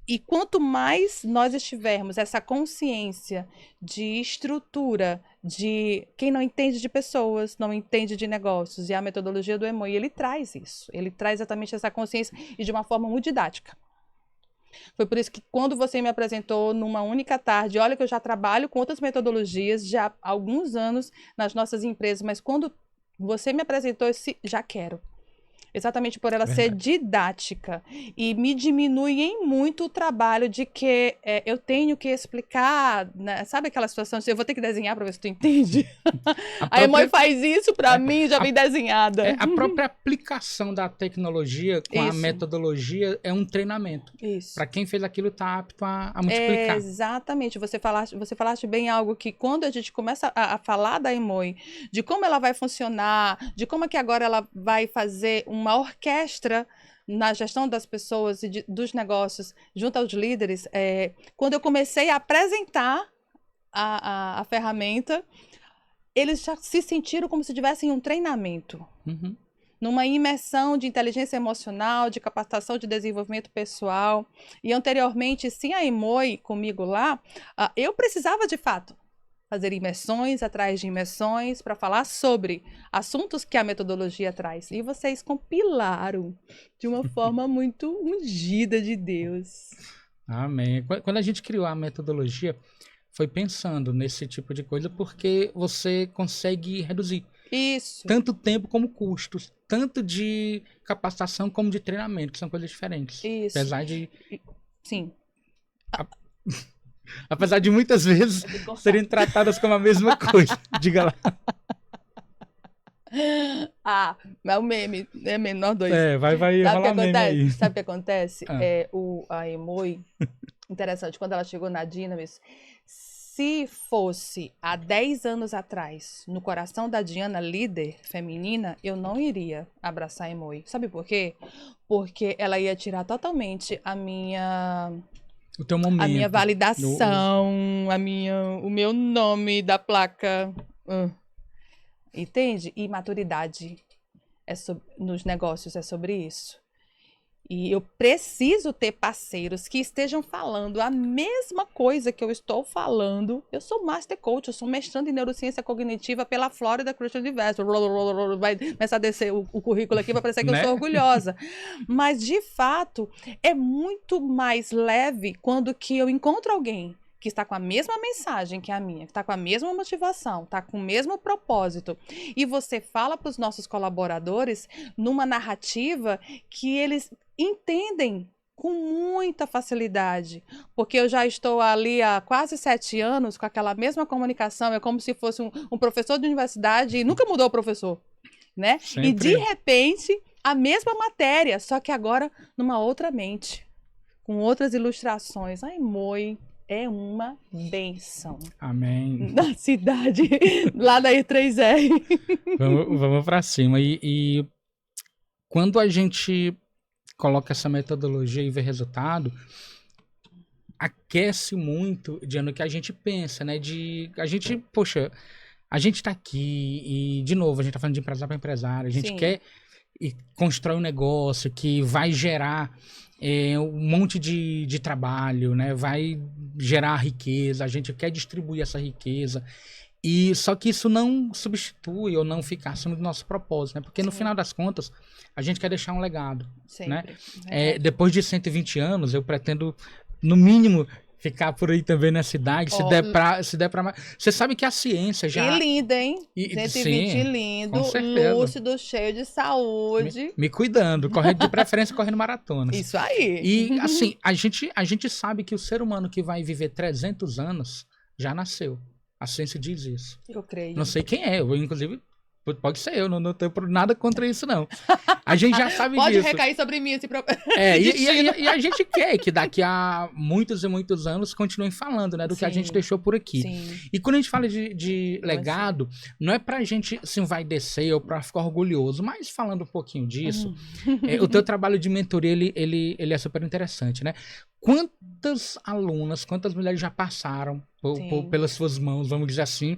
E quanto mais nós estivermos essa consciência de estrutura, de quem não entende de pessoas, não entende de negócios, e a metodologia do EMOI, ele traz isso. Ele traz exatamente essa consciência e de uma forma muito didática. Foi por isso que quando você me apresentou numa única tarde, olha que eu já trabalho com outras metodologias já há alguns anos nas nossas empresas, mas quando você me apresentou, eu disse, já quero. Exatamente por ela ser didática. E me diminui em muito o trabalho de que eu tenho que explicar, né? Sabe aquela situação de eu vou ter que desenhar para ver se tu entende? A EMOI faz isso para mim, já vem desenhada. A própria aplicação da tecnologia com a metodologia é um treinamento. Isso. Para quem fez aquilo está apto a multiplicar. Exatamente. Você falaste bem algo que quando a gente começa a falar da EMOI, de como ela vai funcionar, de como é que agora ela vai fazer uma orquestra na gestão das pessoas e dos negócios junto aos líderes, quando eu comecei a apresentar a ferramenta, eles já se sentiram como se tivessem um treinamento. Uhum. Numa imersão de inteligência emocional, de capacitação de desenvolvimento pessoal. E anteriormente, sem a EMOI comigo lá, eu precisava de fato fazer imersões atrás de imersões para falar sobre assuntos que a metodologia traz. E vocês compilaram de uma forma muito ungida de Deus. Amém. Quando a gente criou a metodologia, foi pensando nesse tipo de coisa porque você consegue reduzir isso. Tanto tempo como custos, tanto de capacitação como de treinamento, que são coisas diferentes. Isso. Apesar de... Sim. Apesar de muitas vezes serem tratadas como a mesma coisa. Diga lá. Mas o meme, é menor dois. Vai rolar meme aí. Sabe o que acontece? A EMOI, interessante, quando ela chegou na Dynamis, se fosse há 10 anos atrás, no coração da Diana, líder feminina, eu não iria abraçar a EMOI. Sabe por quê? Porque ela ia tirar totalmente a minha... O teu momento. A minha validação, o meu nome da placa. Entende? E maturidade nos negócios é sobre isso. E eu preciso ter parceiros que estejam falando a mesma coisa que eu estou falando. Eu sou Master Coach, eu sou mestrando em Neurociência Cognitiva pela Florida Christian University. Vai começar a descer o currículo aqui para parecer que eu sou orgulhosa. Mas, de fato, é muito mais leve quando que eu encontro alguém que está com a mesma mensagem que a minha, que está com a mesma motivação, está com o mesmo propósito. E você fala para os nossos colaboradores numa narrativa que eles entendem com muita facilidade. Porque eu já estou ali há quase 7 anos com aquela mesma comunicação, é como se fosse um professor de universidade e nunca mudou o professor, né? Sempre. E de repente, a mesma matéria, só que agora numa outra mente, com outras ilustrações. Ai, EMOI é uma benção. Amém. Na cidade, lá da E3R. Vamos para cima. E quando a gente coloca essa metodologia e vê resultado, aquece muito no que a gente pensa, né? A gente tá aqui e, de novo, a gente tá falando de empresário para empresário, a gente quer constrói um negócio que vai gerar um monte de trabalho, né? Vai gerar riqueza, a gente quer distribuir essa riqueza. E só que isso não substitui ou não fica acima do nosso propósito, né? Porque no final das contas, a gente quer deixar um legado, né? Depois de 120 anos, eu pretendo, no mínimo, ficar por aí também na cidade, Ó, se der pra... Você sabe que a ciência já... E lindo, hein? E, 120 sim, lindo, com certeza. lúcido, cheio de saúde. Me cuidando, correndo de preferência, correndo maratonas. Isso aí. E, assim, a gente sabe que o ser humano que vai viver 300 anos já nasceu. A ciência diz isso. Eu creio. Não sei quem é, eu, inclusive, pode ser eu, não tenho nada contra isso, não. A gente já sabe Pode disso. recair sobre mim esse E a gente quer que daqui a muitos e muitos anos continuem falando, né, do que a Sim. gente deixou por aqui. Sim. E quando a gente fala de legado, não é pra gente se envaidecer ou pra ficar orgulhoso, mas falando um pouquinho disso, o teu trabalho de mentoria, ele é super interessante, né? Quantas alunas, quantas mulheres já passaram pelas suas mãos, vamos dizer assim,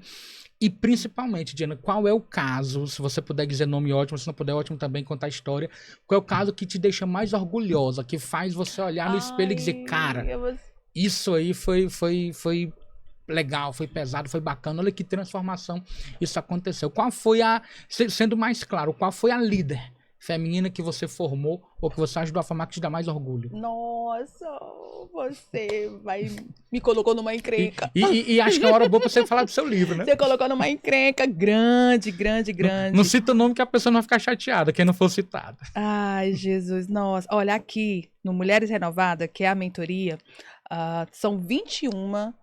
e principalmente, Diana, qual é o caso, se você puder dizer nome ótimo, se não puder, ótimo também contar a história, qual é o caso que te deixa mais orgulhosa, que faz você olhar no espelho e dizer, cara, isso aí foi legal, foi pesado, foi bacana, olha que transformação isso aconteceu. Qual foi sendo mais claro, qual foi a líder feminina que você formou ou que você ajudou a formar que te dá mais orgulho? Nossa, você me colocou numa encrenca. E acho que é uma hora boa pra você falar do seu livro, né? Você colocou numa encrenca grande. Não cita o nome que a pessoa não vai ficar chateada, quem não for citada. Ai, Jesus, nossa. Olha, aqui no Mulheres Renovada, que é a mentoria, são 21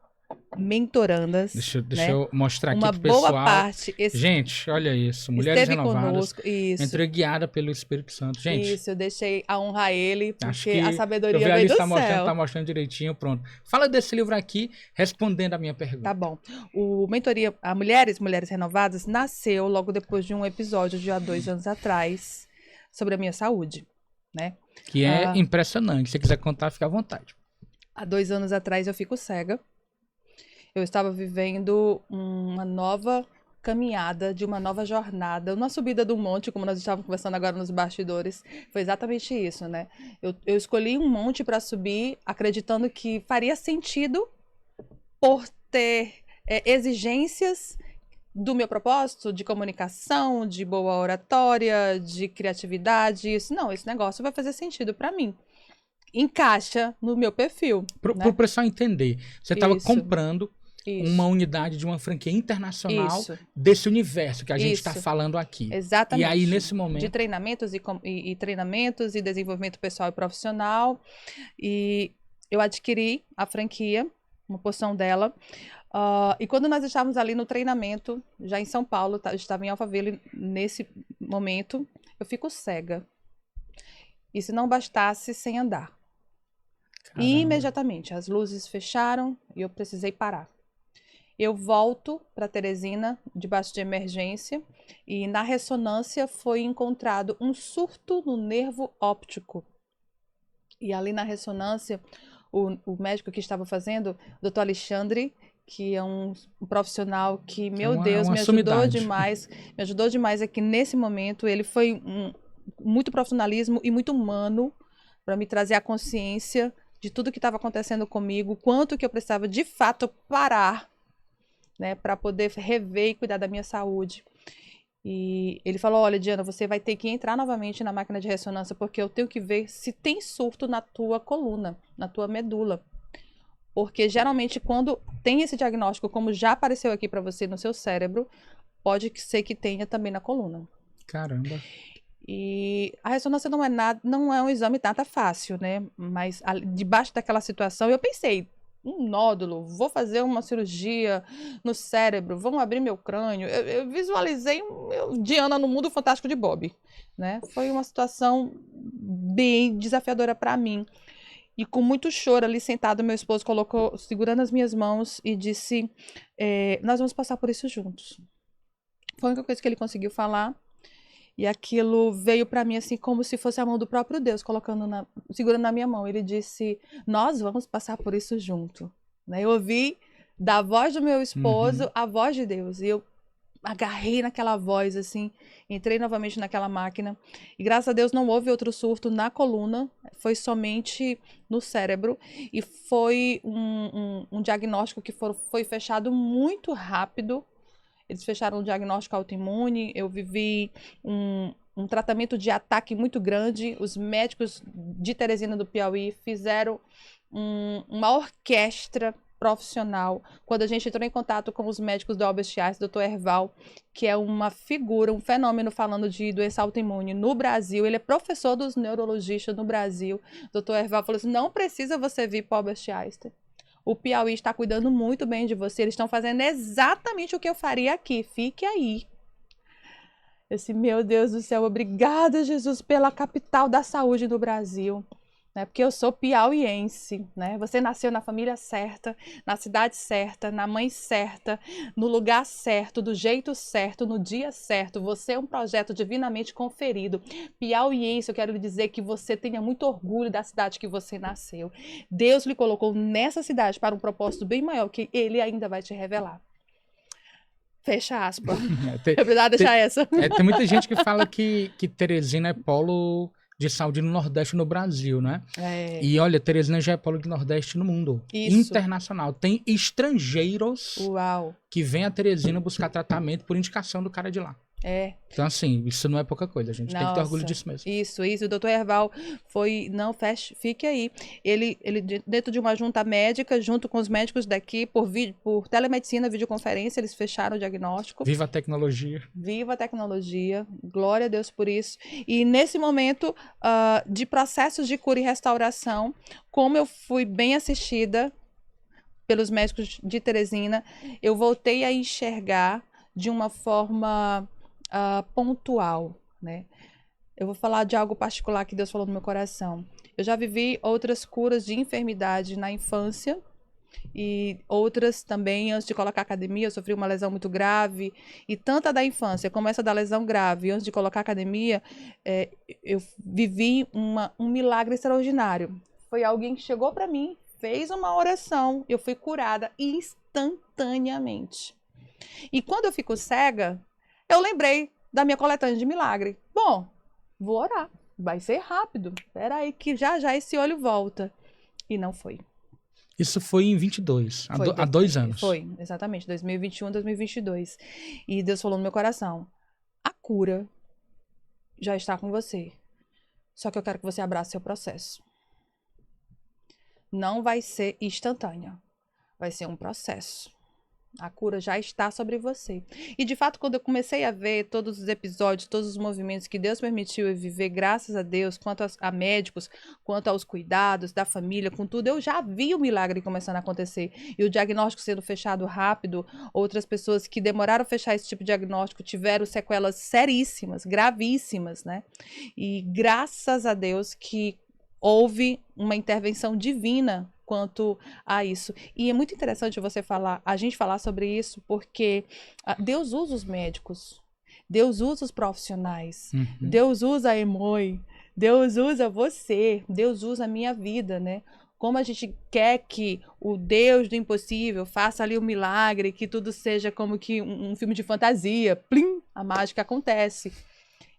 mentorandas. Deixa né? eu mostrar aqui Uma pro pessoal. boa parte. Gente, olha isso. Mulheres esteve Renovadas. Conosco, isso. Entre guiada pelo Espírito Santo. Gente. Isso, eu deixei a honra a ele, acho porque que a sabedoria eu vi veio do céu. Tá mostrando direitinho, pronto. Fala desse livro aqui, respondendo a minha pergunta. Tá bom. O Mentoria a Mulheres Renovadas nasceu logo depois de um episódio de há 2 anos atrás sobre a minha saúde, né? Que é impressionante. Se você quiser contar, fica à vontade. Há 2 anos atrás eu fico cega. Eu estava vivendo uma nova caminhada, de uma nova jornada, uma subida do monte, como nós estávamos conversando agora nos bastidores. Foi exatamente isso, né? Eu escolhi um monte para subir, acreditando que faria sentido por ter exigências do meu propósito de comunicação, de boa oratória, de criatividade. Não, esse negócio vai fazer sentido para mim. Encaixa no meu perfil. Para o pessoal entender, você estava comprando Isso. uma unidade de uma franquia internacional desse universo que a gente está falando aqui. Exatamente. E aí, nesse momento... De treinamentos treinamentos e desenvolvimento pessoal e profissional. E eu adquiri a franquia, uma porção dela. E quando nós estávamos ali no treinamento, já em São Paulo, eu estava em Alphaville nesse momento, eu fico cega. E se não bastasse, sem andar. Caramba. E imediatamente, as luzes fecharam e eu precisei parar. Eu volto para Teresina, debaixo de emergência, e na ressonância foi encontrado um surto no nervo óptico. E ali na ressonância, o médico que estava fazendo, o Dr. Alexandre, que é um profissional que, meu Deus, me ajudou demais. Me ajudou demais aqui nesse momento. Ele foi muito profissionalismo e muito humano para me trazer a consciência de tudo que estava acontecendo comigo, quanto que eu precisava de fato parar, né, para poder rever e cuidar da minha saúde. E ele falou, olha, Diana, você vai ter que entrar novamente na máquina de ressonância, porque eu tenho que ver se tem surto na tua coluna, na tua medula. Porque geralmente quando tem esse diagnóstico, como já apareceu aqui para você no seu cérebro, pode ser que tenha também na coluna. Caramba. E a ressonância não é um exame nada fácil, né? Mas debaixo daquela situação eu pensei, um nódulo, vou fazer uma cirurgia no cérebro, vão abrir meu crânio. Eu visualizei Diana no mundo fantástico de Bob, né? Foi uma situação bem desafiadora para mim. E com muito choro ali sentado, meu esposo colocou, segurando as minhas mãos e disse, nós vamos passar por isso juntos. Foi a única coisa que ele conseguiu falar. E aquilo veio para mim assim como se fosse a mão do próprio Deus segurando na minha mão. Ele disse, nós vamos passar por isso junto. Né? Eu ouvi da voz do meu esposo a voz de Deus. E eu agarrei naquela voz, assim, entrei novamente naquela máquina. E graças a Deus não houve outro surto na coluna, foi somente no cérebro. E foi um diagnóstico que foi fechado muito rápido. Eles fecharam um diagnóstico autoimune, eu vivi um tratamento de ataque muito grande. Os médicos de Teresina do Piauí fizeram uma orquestra profissional. Quando a gente entrou em contato com os médicos do Albert Einstein, Dr. Herval, que é uma figura, um fenômeno falando de doença autoimune no Brasil, ele é professor dos neurologistas no Brasil. Dr. Herval falou assim, não precisa você vir para o Albert Einstein. O Piauí está cuidando muito bem de você, eles estão fazendo exatamente o que eu faria aqui, fique aí. Eu disse, meu Deus do céu, obrigada, Jesus, pela capital da saúde do Brasil. Né? Porque eu sou piauiense, né? Você nasceu na família certa, na cidade certa, na mãe certa, no lugar certo, do jeito certo, no dia certo. Você é um projeto divinamente conferido. Piauiense, eu quero lhe dizer que você tenha muito orgulho da cidade que você nasceu. Deus lhe colocou nessa cidade para um propósito bem maior que ele ainda vai te revelar. Fecha aspas. Eu precisava deixar essa. Tem muita gente que fala que Teresina é polo de saúde no Nordeste no Brasil, né? E olha, Teresina já é polo de Nordeste no mundo. Isso. Internacional. Tem estrangeiros Uau. que vêm a Teresina buscar tratamento por indicação do cara de lá. Então, assim, isso não é pouca coisa, a gente tem que ter orgulho disso mesmo. Isso. O doutor Herval foi, não, fique aí. Ele, dentro de uma junta médica, junto com os médicos daqui, por telemedicina, videoconferência, eles fecharam o diagnóstico. Viva a tecnologia. Viva a tecnologia, glória a Deus por isso. E nesse momento de processos de cura e restauração, como eu fui bem assistida pelos médicos de Teresina, eu voltei a enxergar de uma forma pontual, né? Eu vou falar de algo particular que Deus falou no meu coração. Eu já vivi outras curas de enfermidade na infância e outras também antes de colocar academia. Eu sofri uma lesão muito grave e tanto a da infância como essa da lesão grave antes de colocar academia, eu vivi um milagre extraordinário. Foi alguém que chegou para mim, fez uma oração, eu fui curada instantaneamente. E quando eu fico cega, eu lembrei da minha coletânea de milagre. Bom, vou orar. Vai ser rápido. Espera aí que já esse olho volta. E não foi. Isso foi em 22, há 2 anos. Foi, exatamente. 2021, 2022. E Deus falou no meu coração, a cura já está com você. Só que eu quero que você abrace seu processo. Não vai ser instantânea. Vai ser um processo. A cura já está sobre você. E, de fato, quando eu comecei a ver todos os episódios, todos os movimentos que Deus permitiu eu viver, graças a Deus, quanto a médicos, quanto aos cuidados da família, com tudo, eu já vi o milagre começando a acontecer. E o diagnóstico sendo fechado rápido, outras pessoas que demoraram a fechar esse tipo de diagnóstico tiveram sequelas seríssimas, gravíssimas, né? E graças a Deus que houve uma intervenção divina quanto a isso. E é muito interessante a gente falar sobre isso, porque Deus usa os médicos, Deus usa os profissionais, Deus usa a Emoi, Deus usa você, Deus usa a minha vida, né? Como a gente quer que o Deus do impossível faça ali um milagre, que tudo seja como que um filme de fantasia, plim, a mágica acontece.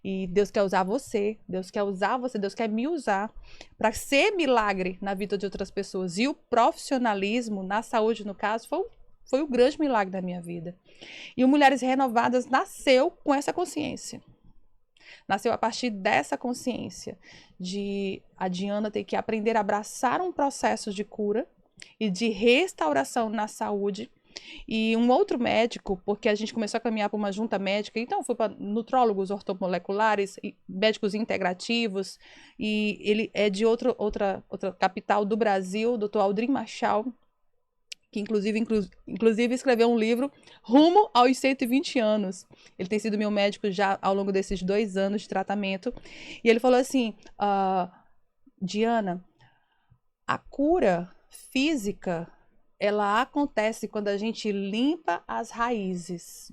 E Deus quer usar você, Deus quer me usar para ser milagre na vida de outras pessoas. E o profissionalismo na saúde, no caso, foi o grande milagre da minha vida. E o Mulheres Renovadas nasceu com essa consciência. Nasceu a partir dessa consciência de a Diana ter que aprender a abraçar um processo de cura e de restauração na saúde. E um outro médico, porque a gente começou a caminhar para uma junta médica, então fui para nutrólogos ortomoleculares, médicos integrativos, e ele é de outra capital do Brasil, Dr. Aldrin Machal, que inclusive escreveu um livro rumo aos 120 anos. Ele tem sido meu médico já ao longo desses 2 anos de tratamento. E ele falou assim, Diana, a cura física ela acontece quando a gente limpa as raízes.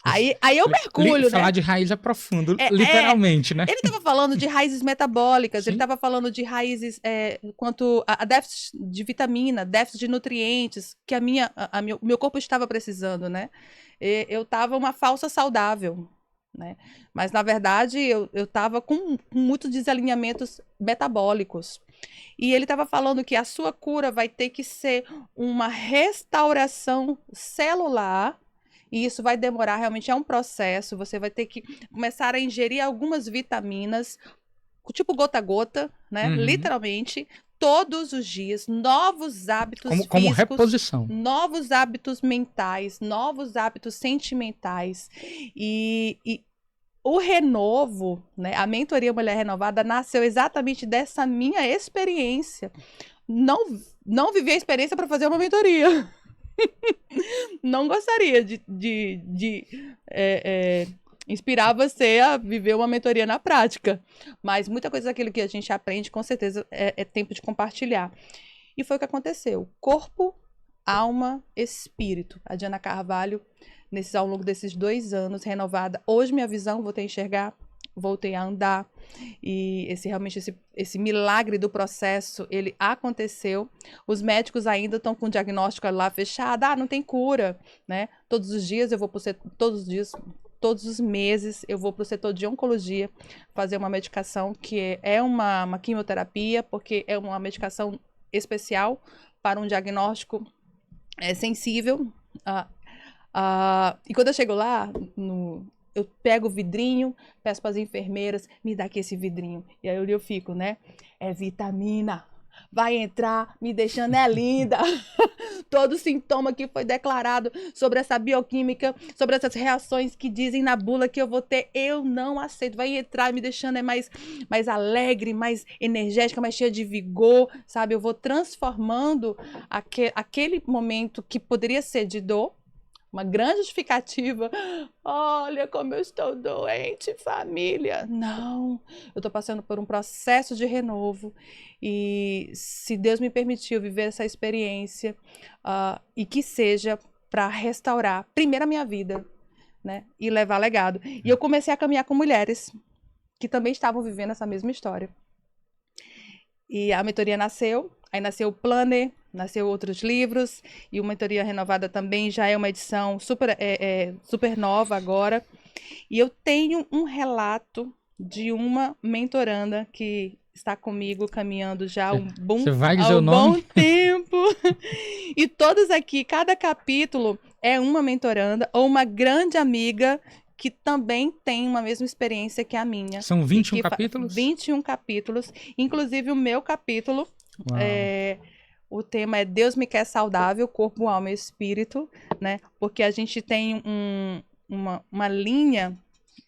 Aí eu mergulho, né? Falar de raiz é profundo, literalmente, né? Ele estava falando de raízes metabólicas, ele estava falando de raízes quanto a déficit de vitamina, déficit de nutrientes, que o meu corpo estava precisando, né? Eu estava uma falsa saudável, né? Mas, na verdade, eu estava com muitos desalinhamentos metabólicos. E ele estava falando que a sua cura vai ter que ser uma restauração celular, e isso vai demorar, realmente é um processo, você vai ter que começar a ingerir algumas vitaminas tipo gota a gota, né? Uhum. Literalmente, todos os dias, novos hábitos Como físicos, reposição. novos hábitos mentais, novos hábitos sentimentais. E o renovo, né? A mentoria Mulher Renovada nasceu exatamente dessa minha experiência. Não vivi a experiência para fazer uma mentoria. Não gostaria de inspirar você a viver uma mentoria na prática. Mas muita coisa daquilo que a gente aprende, com certeza, é tempo de compartilhar. E foi o que aconteceu. Corpo, alma, espírito. A Diana Carvalho, ao longo desses 2 anos, renovada. Hoje minha visão, voltei a enxergar, voltei a andar. E realmente esse milagre do processo, ele aconteceu. Os médicos ainda estão com o diagnóstico lá fechado. Não tem cura, né? Todos os dias eu vou todos os meses eu vou para o setor de oncologia fazer uma medicação que é uma quimioterapia, porque é uma medicação especial para um diagnóstico sensível. E quando eu chego lá, eu pego o vidrinho, peço para as enfermeiras, me dá aqui esse vidrinho. E aí eu fico, né? É vitamina. Vai entrar me deixando linda. Todo sintoma que foi declarado sobre essa bioquímica, sobre essas reações que dizem na bula que eu vou ter, eu não aceito. Vai entrar me deixando mais alegre, mais energética, mais cheia de vigor, sabe? Eu vou transformando aquele momento que poderia ser de dor, uma grande justificativa. Olha como eu estou doente, família. Não, eu estou passando por um processo de renovo. E se Deus me permitiu viver essa experiência, e que seja para restaurar, primeiro, a minha vida, né? E levar legado. E eu comecei a caminhar com mulheres que também estavam vivendo essa mesma história. E a mentoria nasceu, aí nasceu o Planner, nasceu outros livros, e o Mentoria Renovada também já é uma edição super nova agora. E eu tenho um relato de uma mentoranda que está comigo caminhando já há um bom tempo. E todas aqui, cada capítulo é uma mentoranda ou uma grande amiga que também tem uma mesma experiência que a minha. São 21 capítulos? 21 capítulos. Inclusive o meu capítulo, o tema é Deus me quer saudável, corpo, alma e espírito, né? Porque a gente tem uma linha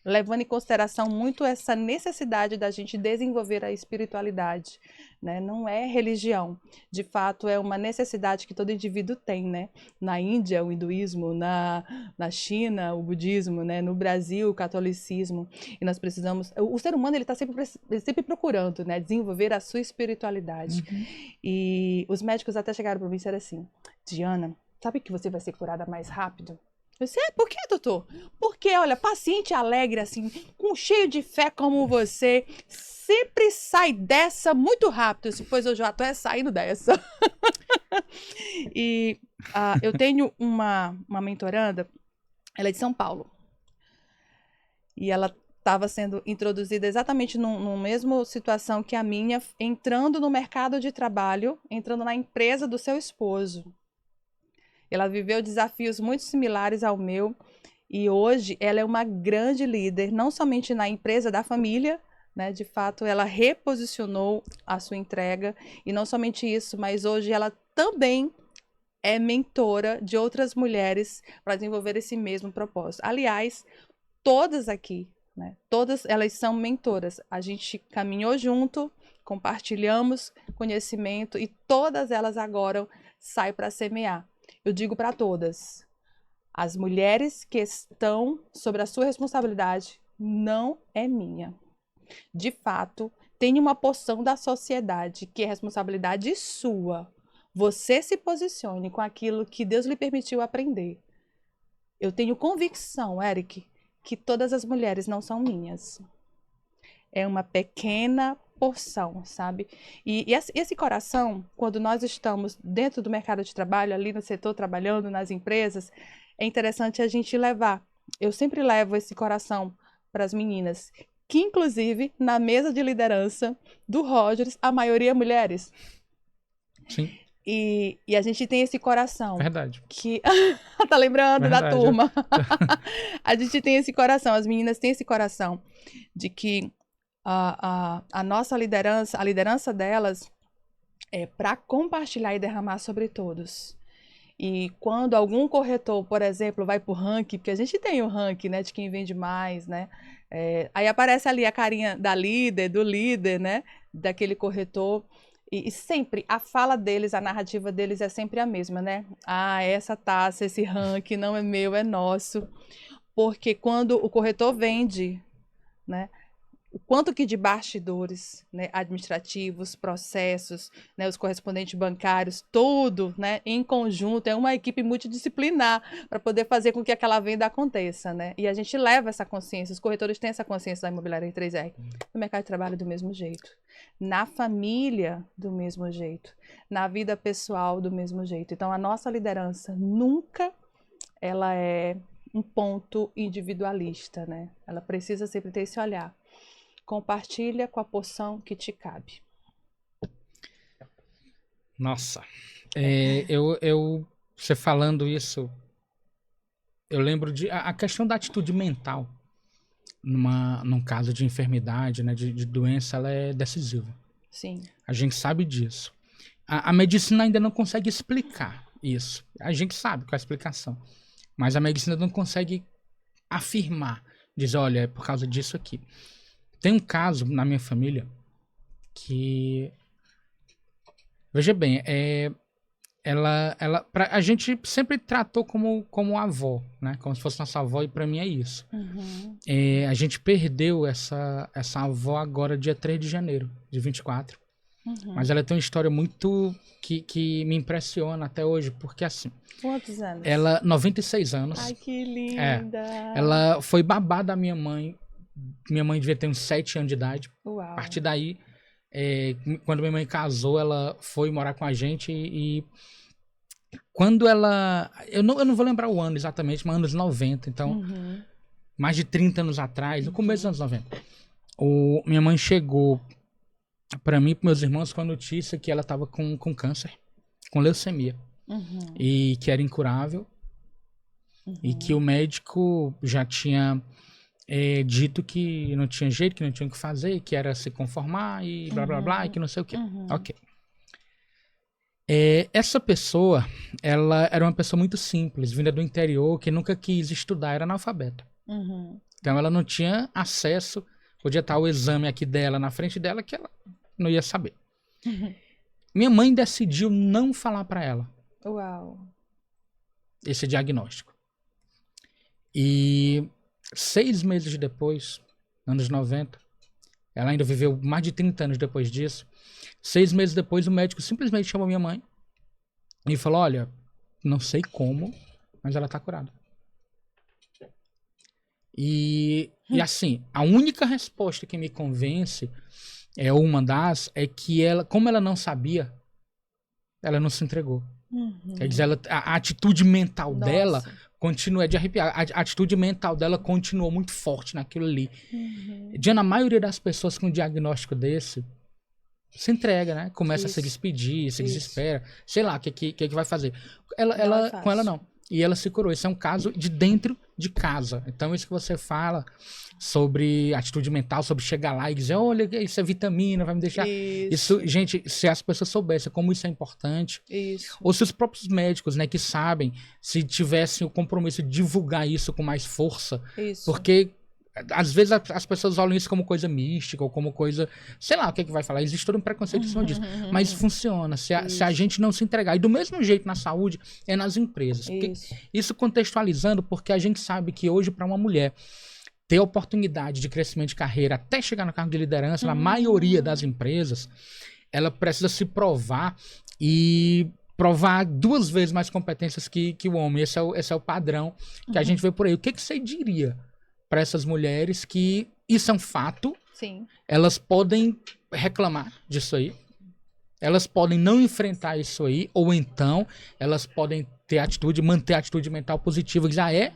levando em consideração muito essa necessidade da gente desenvolver a espiritualidade, né? Não é religião, de fato é uma necessidade que todo indivíduo tem, né? Na Índia, o hinduísmo, na China, o budismo, né? No Brasil, o catolicismo, e nós precisamos, o ser humano ele está sempre procurando, né? Desenvolver a sua espiritualidade. E os médicos até chegaram para mim e disseram assim: Diana, sabe que você vai ser curada mais rápido? Eu disse, por que, doutor? Porque, olha, paciente alegre, assim, cheio de fé como você, sempre sai dessa muito rápido. Eu disse, pois eu já estou saindo dessa. E eu tenho uma mentoranda, ela é de São Paulo. E ela estava sendo introduzida exatamente numa mesma situação que a minha, entrando no mercado de trabalho, entrando na empresa do seu esposo. Ela viveu desafios muito similares ao meu e hoje ela é uma grande líder, não somente na empresa da família, né? De fato, ela reposicionou a sua entrega e não somente isso, mas hoje ela também é mentora de outras mulheres para desenvolver esse mesmo propósito. Aliás, todas aqui, né? Todas elas são mentoras. A gente caminhou junto, compartilhamos conhecimento e todas elas agora saem para semear. Eu digo para todas, as mulheres que estão sobre a sua responsabilidade não é minha. De fato, tem uma porção da sociedade que é responsabilidade sua. Você se posicione com aquilo que Deus lhe permitiu aprender. Eu tenho convicção, Eric, que todas as mulheres não são minhas. É uma pequena porção, sabe? E esse coração, quando nós estamos dentro do mercado de trabalho, ali no setor, trabalhando nas empresas, é interessante a gente levar. Eu sempre levo esse coração para as meninas, que inclusive na mesa de liderança do Rogers, a maioria é mulheres. Sim. E a gente tem esse coração. Verdade. Que tá lembrando Verdade. da turma. A gente tem esse coração, as meninas têm esse coração de que A nossa liderança, a liderança delas é para compartilhar e derramar sobre todos. E quando algum corretor, por exemplo, vai para o ranking, porque a gente tem o ranking, né, de quem vende mais, né? Aí aparece ali a carinha da líder, do líder, né, daquele corretor. E sempre a fala deles, a narrativa deles é sempre a mesma, né? Ah, essa taça, esse ranking não é meu, é nosso. Porque quando o corretor vende, né, o quanto que de bastidores, né, administrativos, processos, né, os correspondentes bancários, tudo, né, em conjunto, é uma equipe multidisciplinar para poder fazer com que aquela venda aconteça, né? E a gente leva essa consciência, os corretores têm essa consciência da imobiliária 3R. No mercado de trabalho do mesmo jeito, na família do mesmo jeito, na vida pessoal do mesmo jeito. Então a nossa liderança nunca ela é um ponto individualista, né? Ela precisa sempre ter esse olhar. Compartilha com a porção que te cabe. Nossa, você falando isso, eu lembro de a questão da atitude mental num caso de enfermidade, né, de doença, ela é decisiva. Sim. A gente sabe disso. A medicina ainda não consegue explicar isso. A gente sabe qual é a explicação, mas a medicina não consegue afirmar, dizer, olha, é por causa disso aqui. Tem um caso na minha família que, veja bem, a gente sempre tratou como avó, né? Como se fosse nossa avó, e pra mim é isso. Uhum. A gente perdeu essa avó agora, dia 3 de janeiro, de 24. Uhum. Mas ela tem uma história muito que me impressiona até hoje, porque assim... Quantos anos? Ela, 96 anos. Ai, que linda! Ela foi babá da minha mãe. Minha mãe devia ter uns 7 anos de idade. Uau. A partir daí, quando minha mãe casou, ela foi morar com a gente e quando ela... Eu não vou lembrar o ano exatamente, mas anos 90, então mais de 30 anos atrás, no começo dos anos 90. Minha mãe chegou pra mim e pros meus irmãos com a notícia que ela tava com câncer, com leucemia, e que era incurável, e que o médico já tinha... dito que não tinha jeito, que não tinha o que fazer, que era se conformar e blá blá blá, e que não sei o que. Ok. Essa pessoa, ela era uma pessoa muito simples, vinda do interior, que nunca quis estudar, era analfabeta. Então ela não tinha acesso, podia estar o exame aqui dela, na frente dela, que ela não ia saber. Minha mãe decidiu não falar para ela. Uau. Esse diagnóstico. E 6 meses depois, anos 90, ela ainda viveu mais de 30 anos depois disso. 6 meses depois, o médico simplesmente chamou minha mãe e falou, olha, não sei como, mas ela tá curada. E assim, a única resposta que me convence, é que ela, como ela não sabia, ela não se entregou. Quer dizer, a atitude mental dela continua de arrepiar. A atitude mental dela continuou muito forte naquilo ali. Diana, a maioria das pessoas com um diagnóstico desse se entrega, né? Começa a se despedir, se desespera. Sei lá, o que vai fazer. Com ela não. E ela se curou. Isso é um caso de dentro de casa. Então, isso que você fala sobre atitude mental, sobre chegar lá e dizer, olha, isso é vitamina, vai me deixar... Isso, gente, se as pessoas soubessem como isso é importante, ou se os próprios médicos, né, que sabem, se tivessem o compromisso de divulgar isso com mais força, porque às vezes as pessoas olham isso como coisa mística, ou como coisa, sei lá o que vai falar, existe todo um preconceito em cima disso, mas funciona, se a gente não se entregar, e do mesmo jeito na saúde, é nas empresas, isso contextualizando, porque a gente sabe que hoje para uma mulher ter oportunidade de crescimento de carreira até chegar no cargo de liderança, na maioria das empresas, ela precisa se provar e provar 2 vezes mais competências que o homem. Esse é o padrão que a gente vê por aí. O que você diria para essas mulheres que isso é um fato? Sim. Elas podem reclamar disso aí, elas podem não enfrentar isso aí, ou então elas podem ter atitude, manter a atitude mental positiva, que já é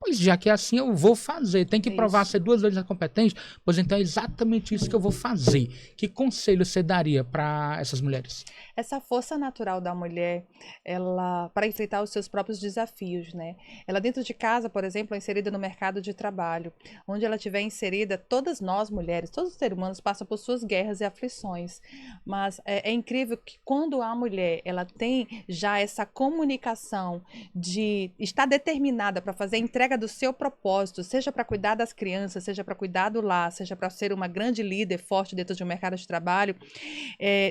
Pois já que é assim, eu vou fazer. Tem que É provar isso. ser 2 vezes competente. Pois então é exatamente isso que eu vou fazer. Que conselho você daria para essas mulheres? Essa força natural da mulher, ela para enfrentar os seus próprios desafios, né? Ela dentro de casa, por exemplo, é inserida no mercado de trabalho, onde ela estiver inserida, todas nós mulheres, todos os seres humanos passam por suas guerras e aflições, mas é incrível que quando a mulher ela tem já essa comunicação de estar determinada para fazer a entrega do seu propósito, seja para cuidar das crianças, seja para cuidar do lar, seja para ser uma grande líder forte dentro de um mercado de trabalho,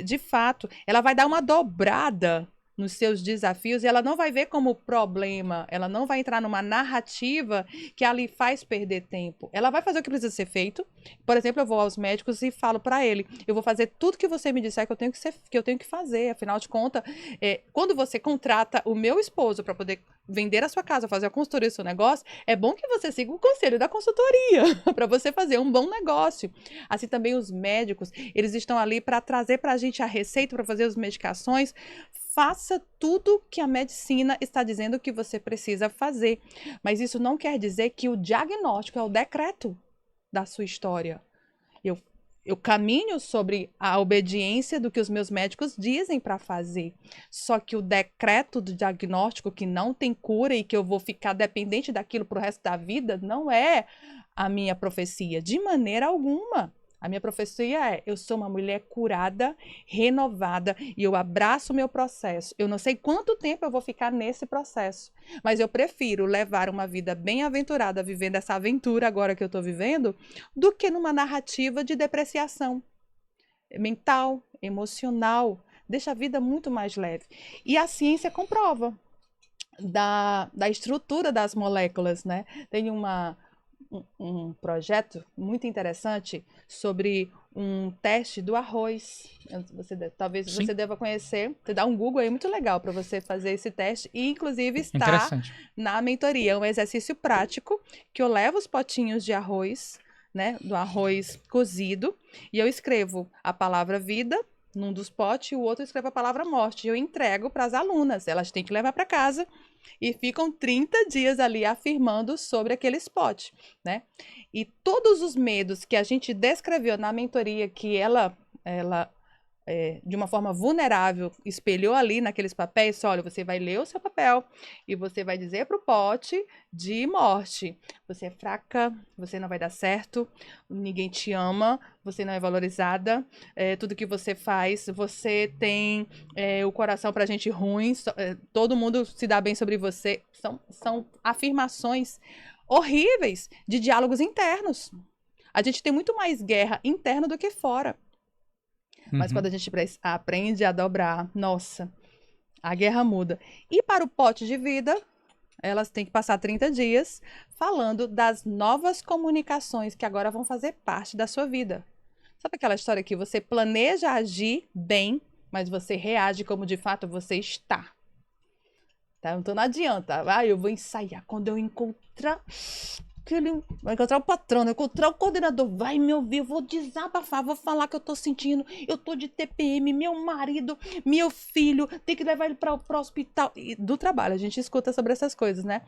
de fato, ela vai dar uma dobrada nos seus desafios e ela não vai ver como problema, ela não vai entrar numa narrativa que ali faz perder tempo. Ela vai fazer o que precisa ser feito. Por exemplo, eu vou aos médicos e falo para ele: eu vou fazer tudo que você me disser que eu tenho que fazer. Afinal de contas, quando você contrata o meu esposo para poder vender a sua casa, fazer a consultoria do seu negócio, é bom que você siga o conselho da consultoria para você fazer um bom negócio. Assim também os médicos, eles estão ali para trazer para a gente a receita para fazer as medicações. Faça tudo que a medicina está dizendo que você precisa fazer. Mas isso não quer dizer que o diagnóstico é o decreto da sua história. Eu caminho sobre a obediência do que os meus médicos dizem para fazer. Só que o decreto do diagnóstico que não tem cura e que eu vou ficar dependente daquilo para o resto da vida não é a minha profecia, de maneira alguma. A minha profecia é: eu sou uma mulher curada, renovada e eu abraço o meu processo. Eu não sei quanto tempo eu vou ficar nesse processo, mas eu prefiro levar uma vida bem-aventurada, vivendo essa aventura agora que eu estou vivendo, do que numa narrativa de depreciação mental, emocional. Deixa a vida muito mais leve. E a ciência comprova da estrutura das moléculas, né? Tem um projeto muito interessante sobre um teste do arroz. Talvez Sim, você deva conhecer. Você dá um Google aí muito legal para você fazer esse teste e, inclusive, está interessante. na mentoria. É um exercício prático que eu levo os potinhos de arroz, né, do arroz cozido, e eu escrevo a palavra vida num dos potes e o outro escreve a palavra morte. E eu entrego para as alunas. Elas têm que levar para casa e ficam 30 dias ali afirmando sobre aquele spot, né? E todos os medos que a gente descreveu na mentoria que ela de uma forma vulnerável, espelhou ali naqueles papéis, olha, você vai ler o seu papel e você vai dizer para o pote de morte: você é fraca, você não vai dar certo, ninguém te ama, você não é valorizada, tudo que você faz, você tem o coração para gente ruim, todo mundo se dá bem sobre você. São afirmações horríveis de diálogos internos. A gente tem muito mais guerra interna do que fora. Mas quando Uhum. a gente aprende a dobrar, nossa, a guerra muda. E para o pote de vida, elas têm que passar 30 dias falando das novas comunicações que agora vão fazer parte da sua vida. Sabe aquela história que você planeja agir bem, mas você reage como de fato você está? Tá? Então não adianta. Eu vou ensaiar. Quando eu encontrar vai encontrar o patrão, vai encontrar o coordenador, vai me ouvir, eu vou desabafar, vou falar que eu tô sentindo, eu tô de TPM, meu marido, meu filho, tem que levar ele para o hospital. E do trabalho, a gente escuta sobre essas coisas, né?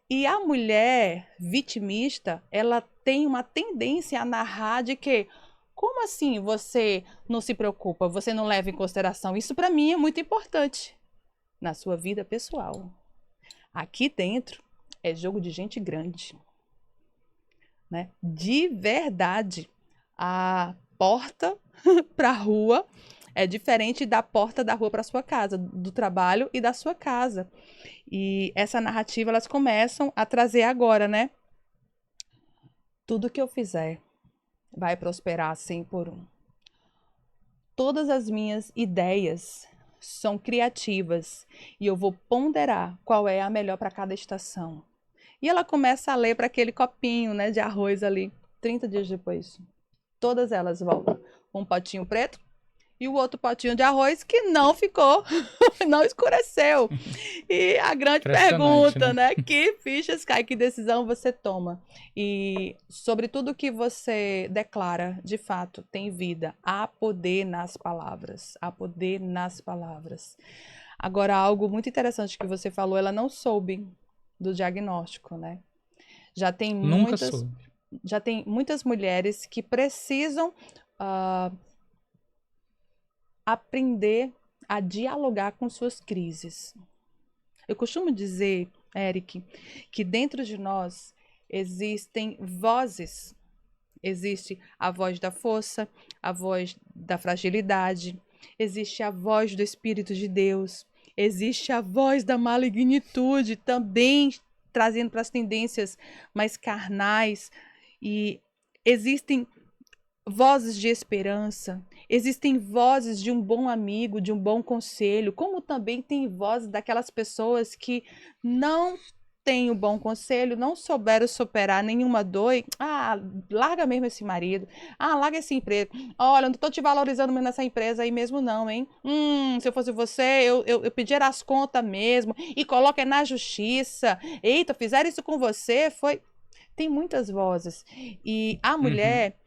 E a mulher vitimista, ela tem uma tendência a narrar de que: como assim você não se preocupa, você não leva em consideração? Isso para mim é muito importante na sua vida pessoal. Aqui dentro é jogo de gente grande, né? De verdade, a porta para a rua é diferente da porta da rua para sua casa, do trabalho e da sua casa. E essa narrativa elas começam a trazer agora, né? Tudo que eu fizer vai prosperar 100 por 1. Todas as minhas ideias são criativas e eu vou ponderar qual é a melhor para cada estação. E ela começa a ler para aquele copinho, né, de arroz ali. 30 dias depois, todas elas voltam. Um potinho preto e o outro potinho de arroz que não ficou, não escureceu. E a grande Impressionante, pergunta, né? né? Que fichas cai, que decisão você toma? E sobre tudo que você declara, de fato, tem vida. Há poder nas palavras. Há poder nas palavras. Agora, algo muito interessante que você falou, ela não soube do diagnóstico, né? Já tem Nunca muitas, soube. já tem muitas mulheres que precisam aprender a dialogar com suas crises. Eu costumo dizer, Eric, que dentro de nós existem vozes. Existe a voz da força, a voz da fragilidade, existe a voz do Espírito de Deus, existe a voz da malignitude, também trazendo para as tendências mais carnais, e existem vozes de esperança, existem vozes de um bom amigo, de um bom conselho, como também tem vozes daquelas pessoas que não têm o bom conselho, não souberam superar nenhuma dor. Larga mesmo esse marido. Larga esse emprego. Olha, eu não tô te valorizando mesmo nessa empresa aí mesmo não, hein? Se eu fosse você, eu pediria as contas mesmo e coloca na justiça. Eita, fizeram isso com você, foi... Tem muitas vozes. E a mulher,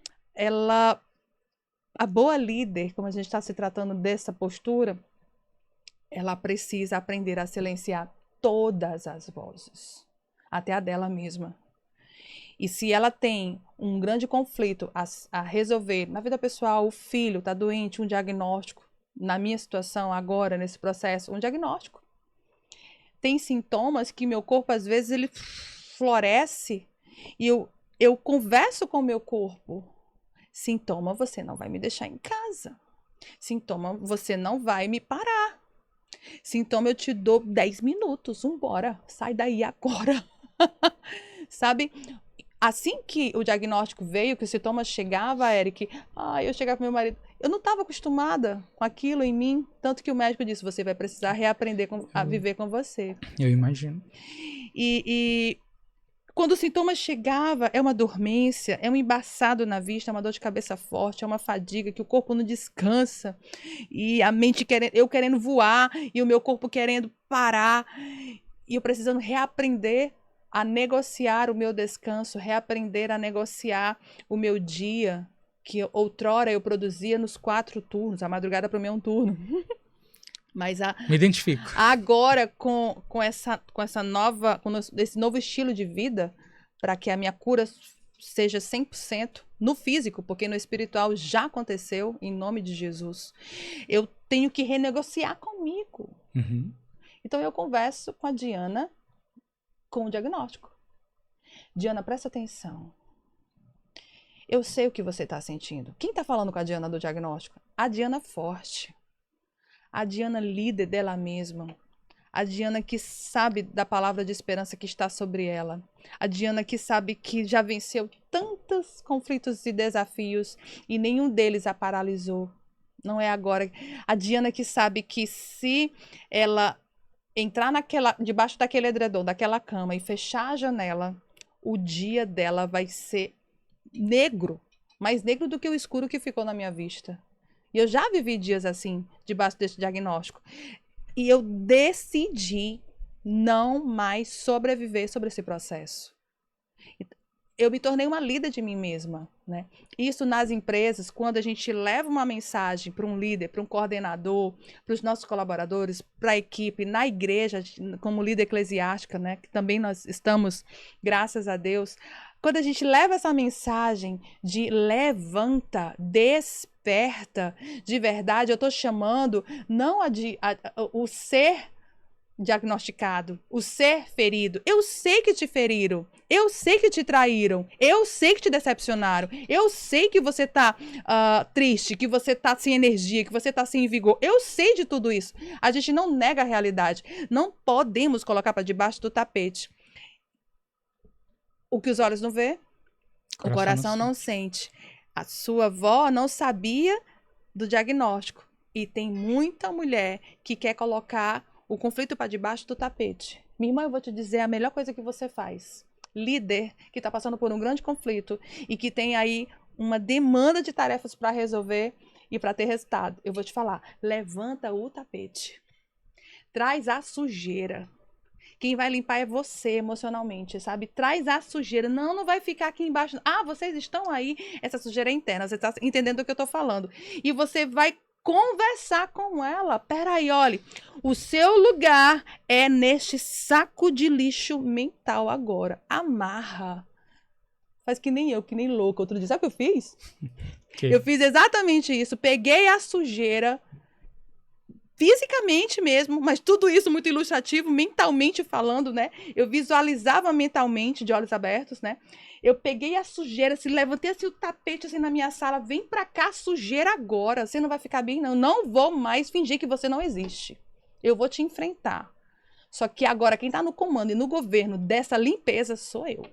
a boa líder, como a gente está se tratando dessa postura, ela precisa aprender a silenciar todas as vozes, até a dela mesma. E se ela tem um grande conflito a resolver na vida pessoal, o filho está doente, um diagnóstico, na minha situação agora, nesse processo, um diagnóstico. Tem sintomas que meu corpo, às vezes, ele floresce e eu converso com o meu corpo. Sintoma, você não vai me deixar em casa. Sintoma, você não vai me parar. Sintoma, eu te dou 10 minutos, vambora, sai daí agora. Sabe? Assim que o diagnóstico veio, que o sintoma chegava, Eric, eu chegava pro meu marido, eu não estava acostumada com aquilo em mim, tanto que o médico disse, você vai precisar reaprender a viver com você. Eu imagino. E quando o sintoma chegava, é uma dormência, é um embaçado na vista, é uma dor de cabeça forte, é uma fadiga que o corpo não descansa, e a mente eu querendo voar, e o meu corpo querendo parar, e eu precisando reaprender a negociar o meu descanso, reaprender a negociar o meu dia, que outrora eu produzia nos 4 turnos, a madrugada para mim é um turno. Mas me identifico. Agora, com esse novo estilo de vida, para que a minha cura seja 100% no físico, porque no espiritual já aconteceu, em nome de Jesus, eu tenho que renegociar comigo. Uhum. Então, eu converso com a Diana com o diagnóstico. Diana, presta atenção. Eu sei o que você está sentindo. Quem está falando com a Diana do diagnóstico? A Diana forte. A Diana líder dela mesma. A Diana que sabe da palavra de esperança que está sobre ela. A Diana que sabe que já venceu tantos conflitos e desafios e nenhum deles a paralisou. Não é agora. A Diana que sabe que se ela entrar debaixo daquele edredom, daquela cama e fechar a janela, o dia dela vai ser negro. Mais negro do que o escuro que ficou na minha vista. E eu já vivi dias assim, debaixo desse diagnóstico. E eu decidi não mais sobreviver sobre esse processo. Eu me tornei uma líder de mim mesma, né? Isso nas empresas, quando a gente leva uma mensagem para um líder, para um coordenador, para os nossos colaboradores, para a equipe, na igreja, como líder eclesiástica, né? Que também nós estamos, graças a Deus. Quando a gente leva essa mensagem de levanta, desperta, de verdade, eu estou chamando não o ser diagnosticado, o ser ferido. Eu sei que te feriram, eu sei que te traíram, eu sei que te decepcionaram, eu sei que você tá triste, que você tá sem energia, que você tá sem vigor. Eu sei de tudo isso. A gente não nega a realidade. Não podemos colocar para debaixo do tapete. O que os olhos não vê, o coração não sente. A sua avó não sabia do diagnóstico. E tem muita mulher que quer colocar o conflito para debaixo do tapete. Minha irmã, eu vou te dizer a melhor coisa que você faz. Líder que está passando por um grande conflito e que tem aí uma demanda de tarefas para resolver e para ter resultado. Eu vou te falar, levanta o tapete. Traz a sujeira. Quem vai limpar é você emocionalmente, sabe? Traz a sujeira. Não vai ficar aqui embaixo. Vocês estão aí. Essa sujeira é interna. Você está entendendo o que eu estou falando. E você vai conversar com ela. Peraí, olha, o seu lugar é neste saco de lixo mental agora. Amarra. Faz que nem eu, que nem louca. Outro dia, sabe o que eu fiz? Eu fiz exatamente isso. Peguei a sujeira, fisicamente mesmo, mas tudo isso muito ilustrativo, mentalmente falando, né? Eu visualizava mentalmente, de olhos abertos, né? Eu peguei a sujeira, levantei assim o tapete assim na minha sala, vem pra cá, sujeira agora, você não vai ficar bem não, não vou mais fingir que você não existe. Eu vou te enfrentar. Só que agora quem tá no comando e no governo dessa limpeza sou eu.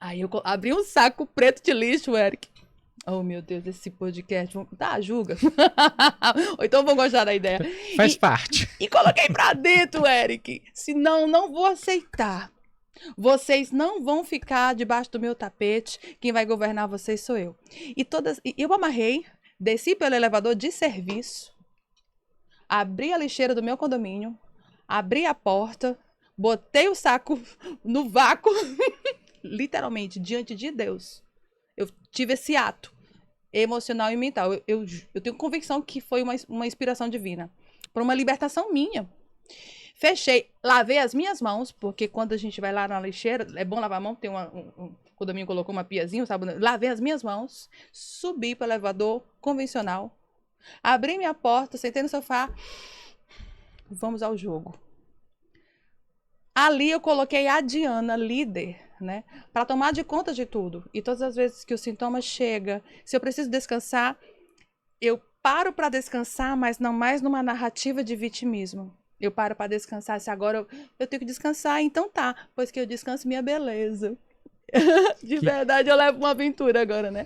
Aí eu abri um saco preto de lixo, Eric. Oh, meu Deus, esse podcast. Tá, julga. Ou então vão gostar da ideia. Faz parte. E coloquei pra dentro, Eric. Senão, não vou aceitar. Vocês não vão ficar debaixo do meu tapete. Quem vai governar vocês sou eu. Eu amarrei, desci pelo elevador de serviço, abri a lixeira do meu condomínio, abri a porta, botei o saco no vácuo, literalmente, diante de Deus. Eu tive esse ato emocional e mental. Eu tenho convicção que foi uma inspiração divina. Por uma libertação minha. Fechei, lavei as minhas mãos, porque quando a gente vai lá na lixeira, é bom lavar a mão, tem o condomínio colocou uma piazinha, sabe? Lavei as minhas mãos, subi para o elevador convencional, abri minha porta, sentei no sofá, vamos ao jogo. Ali eu coloquei a Diana, líder, né, para tomar de conta de tudo. E todas as vezes que o sintoma chega, se eu preciso descansar, eu paro para descansar, mas não mais numa narrativa de vitimismo. Eu paro para descansar, se agora eu tenho que descansar, então tá, pois que eu descanso minha beleza. De verdade, eu levo uma aventura agora, né?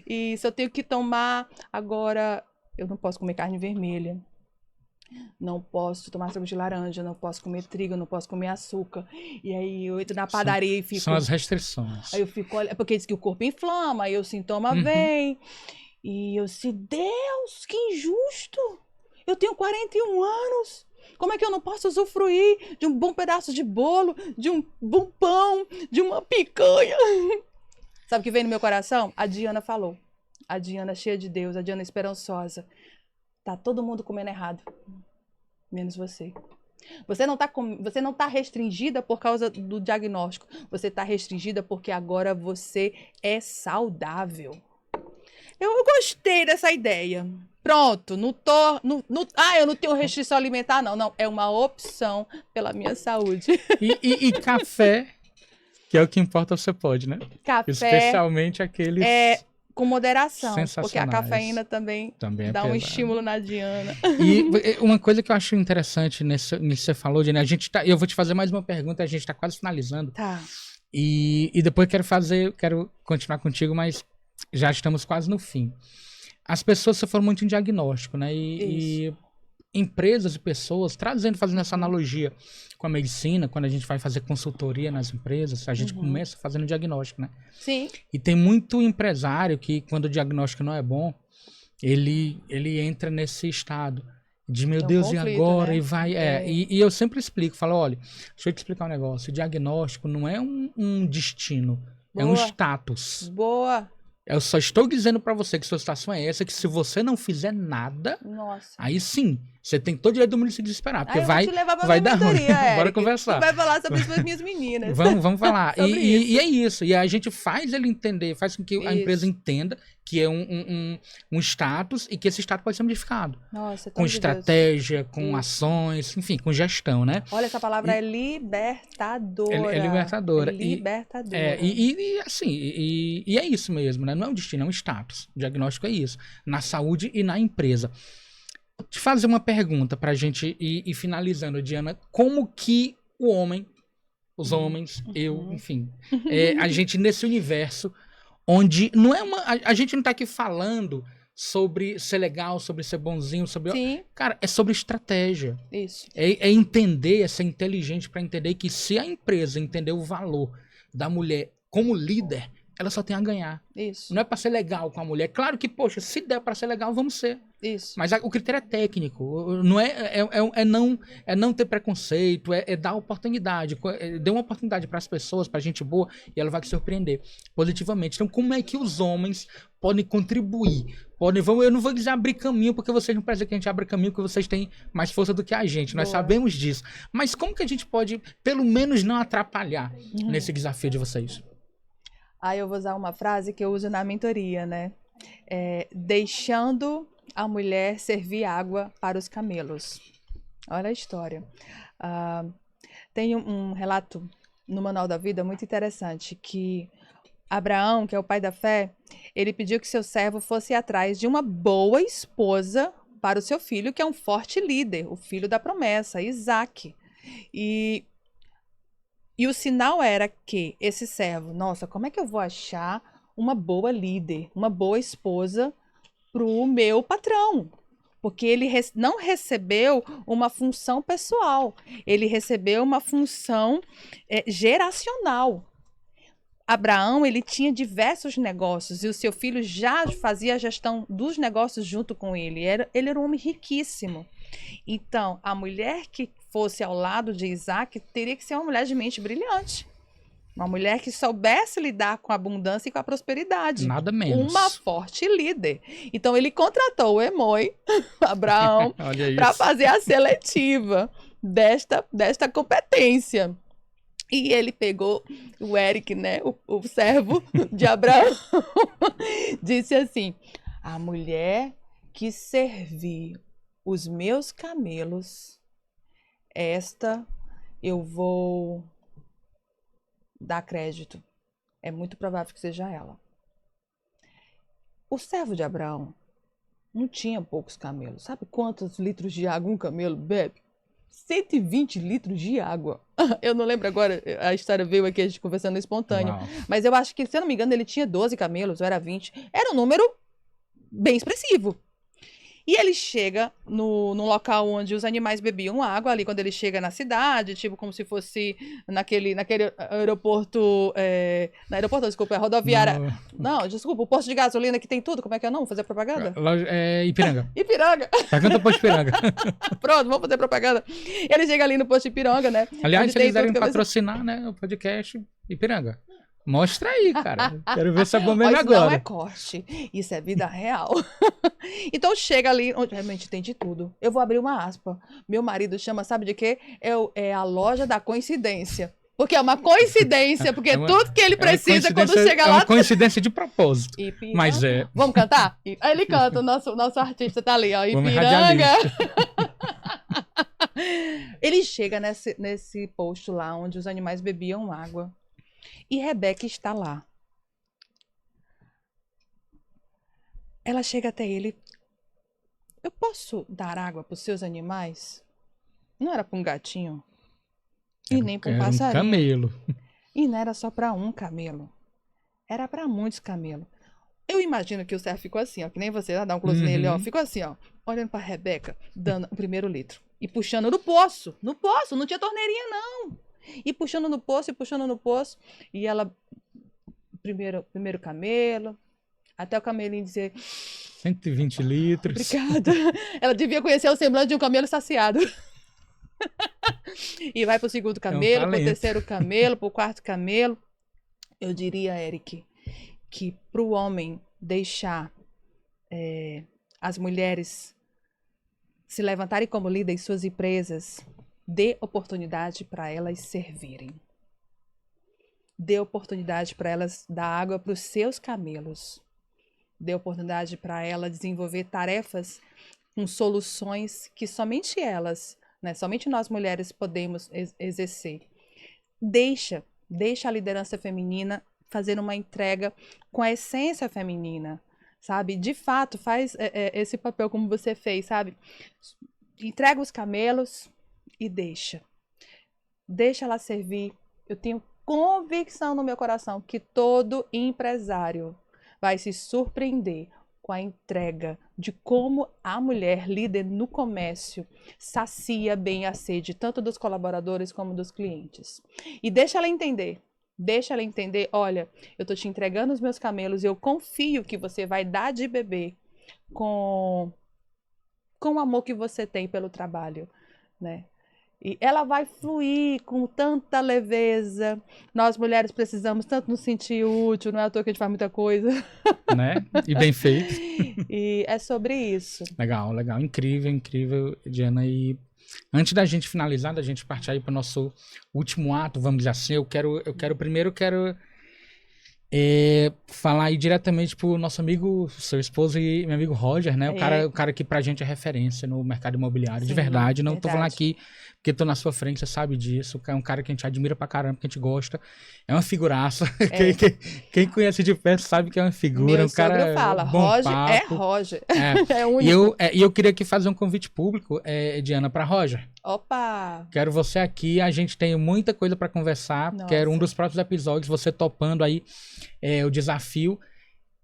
E se eu tenho que tomar agora, eu não posso comer carne vermelha. Não posso tomar suco de laranja, não posso comer trigo, não posso comer açúcar. E aí eu entro na padaria e fico... São as restrições. Aí eu fico, olha, porque diz que o corpo inflama, aí o sintoma vem. E eu disse, Deus, que injusto! Eu tenho 41 anos. Como é que eu não posso usufruir de um bom pedaço de bolo, de um bom pão, de uma picanha? Sabe o que veio no meu coração? A Diana falou. A Diana cheia de Deus, a Diana esperançosa. Tá todo mundo comendo errado, menos você. Você não tá restringida por causa do diagnóstico. Você tá restringida porque agora você é saudável. Eu gostei dessa ideia. Pronto, eu não tenho restrição alimentar, não. Não, é uma opção pela minha saúde. E café, que é o que importa, você pode, né? Café. Especialmente aqueles... Com moderação, porque a sensacionais. Cafeína também é dá um pesado. estímulo na Diana. E uma coisa que eu acho interessante nisso que você falou, Diana, eu vou te fazer mais uma pergunta, a gente tá quase finalizando. Tá. E depois quero continuar contigo, mas já estamos quase no fim. As pessoas sofrem muito em diagnóstico, né? E empresas e pessoas, fazendo essa analogia com a medicina, quando a gente vai fazer consultoria nas empresas, a gente começa fazendo diagnóstico, né? Sim. E tem muito empresário que, quando o diagnóstico não é bom, ele entra nesse estado de, meu Deus, conflito, e agora? né? E vai... E eu sempre explico, falo, olha, deixa eu te explicar um negócio, o diagnóstico não é um destino, é um status. Boa. Eu só estou dizendo pra você que sua situação é essa, que se você não fizer nada, aí sim, você tem todo o direito do mundo de se desesperar, porque vai dar ruim. Bora conversar. Tu vai falar sobre as minhas meninas. Vamos falar. E é isso. E a gente faz ele entender, faz com que a empresa entenda que é um status e que esse status pode ser modificado. Nossa, com estratégia, com ações, enfim, com gestão, né? Olha, essa palavra é libertadora. É libertadora. Libertadora. E é isso mesmo, né? Não é um destino, é um status. O diagnóstico é isso. Na saúde e na empresa. Te fazer uma pergunta pra gente ir finalizando, Diana. Como que o homem, os homens, eu, enfim, a gente nesse universo onde não é a gente não tá aqui falando sobre ser legal, sobre ser bonzinho, sobre... Sim. Cara, é sobre estratégia. Isso. É entender, é ser inteligente pra entender que se a empresa entender o valor da mulher como líder, ela só tem a ganhar. Isso. Não é pra ser legal com a mulher. Claro que, poxa, se der pra ser legal, vamos ser. Isso. Mas o critério é técnico, não é não ter preconceito, é dar oportunidade. Dê uma oportunidade para as pessoas, para gente boa, e ela vai te surpreender positivamente. Então, como é que os homens podem contribuir? Eu não vou dizer abrir caminho, porque vocês não precisam que a gente abra caminho, porque vocês têm mais força do que a gente. Nós Boa. sabemos disso. Mas como que a gente pode, pelo menos, não atrapalhar nesse desafio de vocês? Aí eu vou usar uma frase que eu uso na mentoria, né? Deixando a mulher servir água para os camelos. Olha a história. Tem um relato no Manual da Vida muito interessante, que Abraão, que é o pai da fé, ele pediu que seu servo fosse atrás de uma boa esposa para o seu filho, que é um forte líder, o filho da promessa, Isaque. E o sinal era que esse servo, nossa, como é que eu vou achar uma boa líder, uma boa esposa para o meu patrão? Porque ele não recebeu uma função pessoal, ele recebeu uma função geracional. Abraão, ele tinha diversos negócios e o seu filho já fazia a gestão dos negócios junto com ele. Ele era um homem riquíssimo. Então, a mulher que fosse ao lado de Isaac teria que ser uma mulher de mente brilhante. Uma mulher que soubesse lidar com a abundância e com a prosperidade. Nada menos. Uma forte líder. Então, ele contratou o Emoi, Abraão, para fazer a seletiva desta competência. E ele pegou o Eric, né, o servo de Abraão, disse assim: a mulher que servir os meus camelos, esta eu vou dar crédito. É muito provável que seja ela. O servo de Abraão não tinha poucos camelos. Sabe quantos litros de água um camelo bebe? 120 litros de água. Eu não lembro agora, a história veio aqui a gente conversando espontâneo. Uau. Mas eu acho que, se eu não me engano, ele tinha 12 camelos, ou era 20. Era um número bem expressivo. E ele chega no local onde os animais bebiam água, ali quando ele chega na cidade, tipo como se fosse naquele aeroporto, desculpa, rodoviária. Não, desculpa, o posto de gasolina que tem tudo, como é que é o nome? Fazer propaganda? Ipiranga. Ipiranga. Pergunta pro Ipiranga. Pronto, vamos fazer propaganda. Ele chega ali no posto de Ipiranga, né? Aliás, se eles quiserem patrocinar, né, o podcast Ipiranga. Mostra aí, cara. Quero ver se é bom mesmo agora. Não é corte. Isso é vida real. Então chega ali, onde realmente tem de tudo. Eu vou abrir uma aspa. Meu marido chama, sabe de quê? É a loja da coincidência. Porque é uma coincidência, porque tudo que ele precisa quando chega lá... É uma coincidência de propósito. Ipiranga. Mas é... Vamos cantar? Aí ele canta, o nosso artista tá ali, ó. Ipiranga. Ele chega nesse posto lá, onde os animais bebiam água. E Rebeca está lá. Ela chega até ele. Eu posso dar água para os seus animais? Não era para um gatinho. E nem para um passarinho. Um camelo. E não era só para um camelo. Era para muitos camelos. Eu imagino que o servo ficou assim, ó, que nem você, dá um close nele, ó. Ficou assim, ó, olhando para Rebeca, dando o primeiro litro. E puxando no poço. No poço, não tinha torneirinha, não. E puxando no poço, e ela, primeiro camelo, até o camelinho dizer... 120 litros. Obrigada. Ela devia conhecer o semblante de um camelo saciado. E vai pro segundo camelo, pro terceiro camelo, pro quarto camelo. Eu diria, Eric, que pro homem deixar as mulheres se levantarem como líder em suas empresas, dê oportunidade para elas servirem. Dê oportunidade para elas dar água para os seus camelos. Dê oportunidade para elas desenvolver tarefas com soluções que somente elas, né, somente nós mulheres podemos exercer. Deixa a liderança feminina fazer uma entrega com a essência feminina, sabe? De fato, faz esse papel como você fez, sabe? Entrega os camelos e deixa ela servir. Eu tenho convicção no meu coração que todo empresário vai se surpreender com a entrega de como a mulher líder no comércio sacia bem a sede tanto dos colaboradores como dos clientes. E deixa ela entender, olha, eu tô te entregando os meus camelos e eu confio que você vai dar de beber com com o amor que você tem pelo trabalho, né? E ela vai fluir com tanta leveza. Nós, mulheres, precisamos tanto nos sentir útil, não é à toa que a gente faz muita coisa. Né? E bem feito. E é sobre isso. Legal, legal. Incrível, incrível, Diana. E antes da gente finalizar, da gente partir aí para o nosso último ato, vamos dizer assim, eu quero primeiro falar aí diretamente pro nosso amigo, seu esposo e meu amigo Roger, né? O cara que pra gente é referência no mercado imobiliário, de verdade. Não tô falando aqui porque tô na sua frente, você sabe disso. É um cara que a gente admira pra caramba, que a gente gosta. É uma figuraça. Quem conhece de perto sabe que é uma figura. Meu um cara fala, bom Roger papo. é Roger. É único. E eu queria aqui fazer um convite público, Diana, pra Roger. Opa! Quero você aqui, a gente tem muita coisa pra conversar. Nossa. Quero um dos próximos episódios, você topando aí o desafio.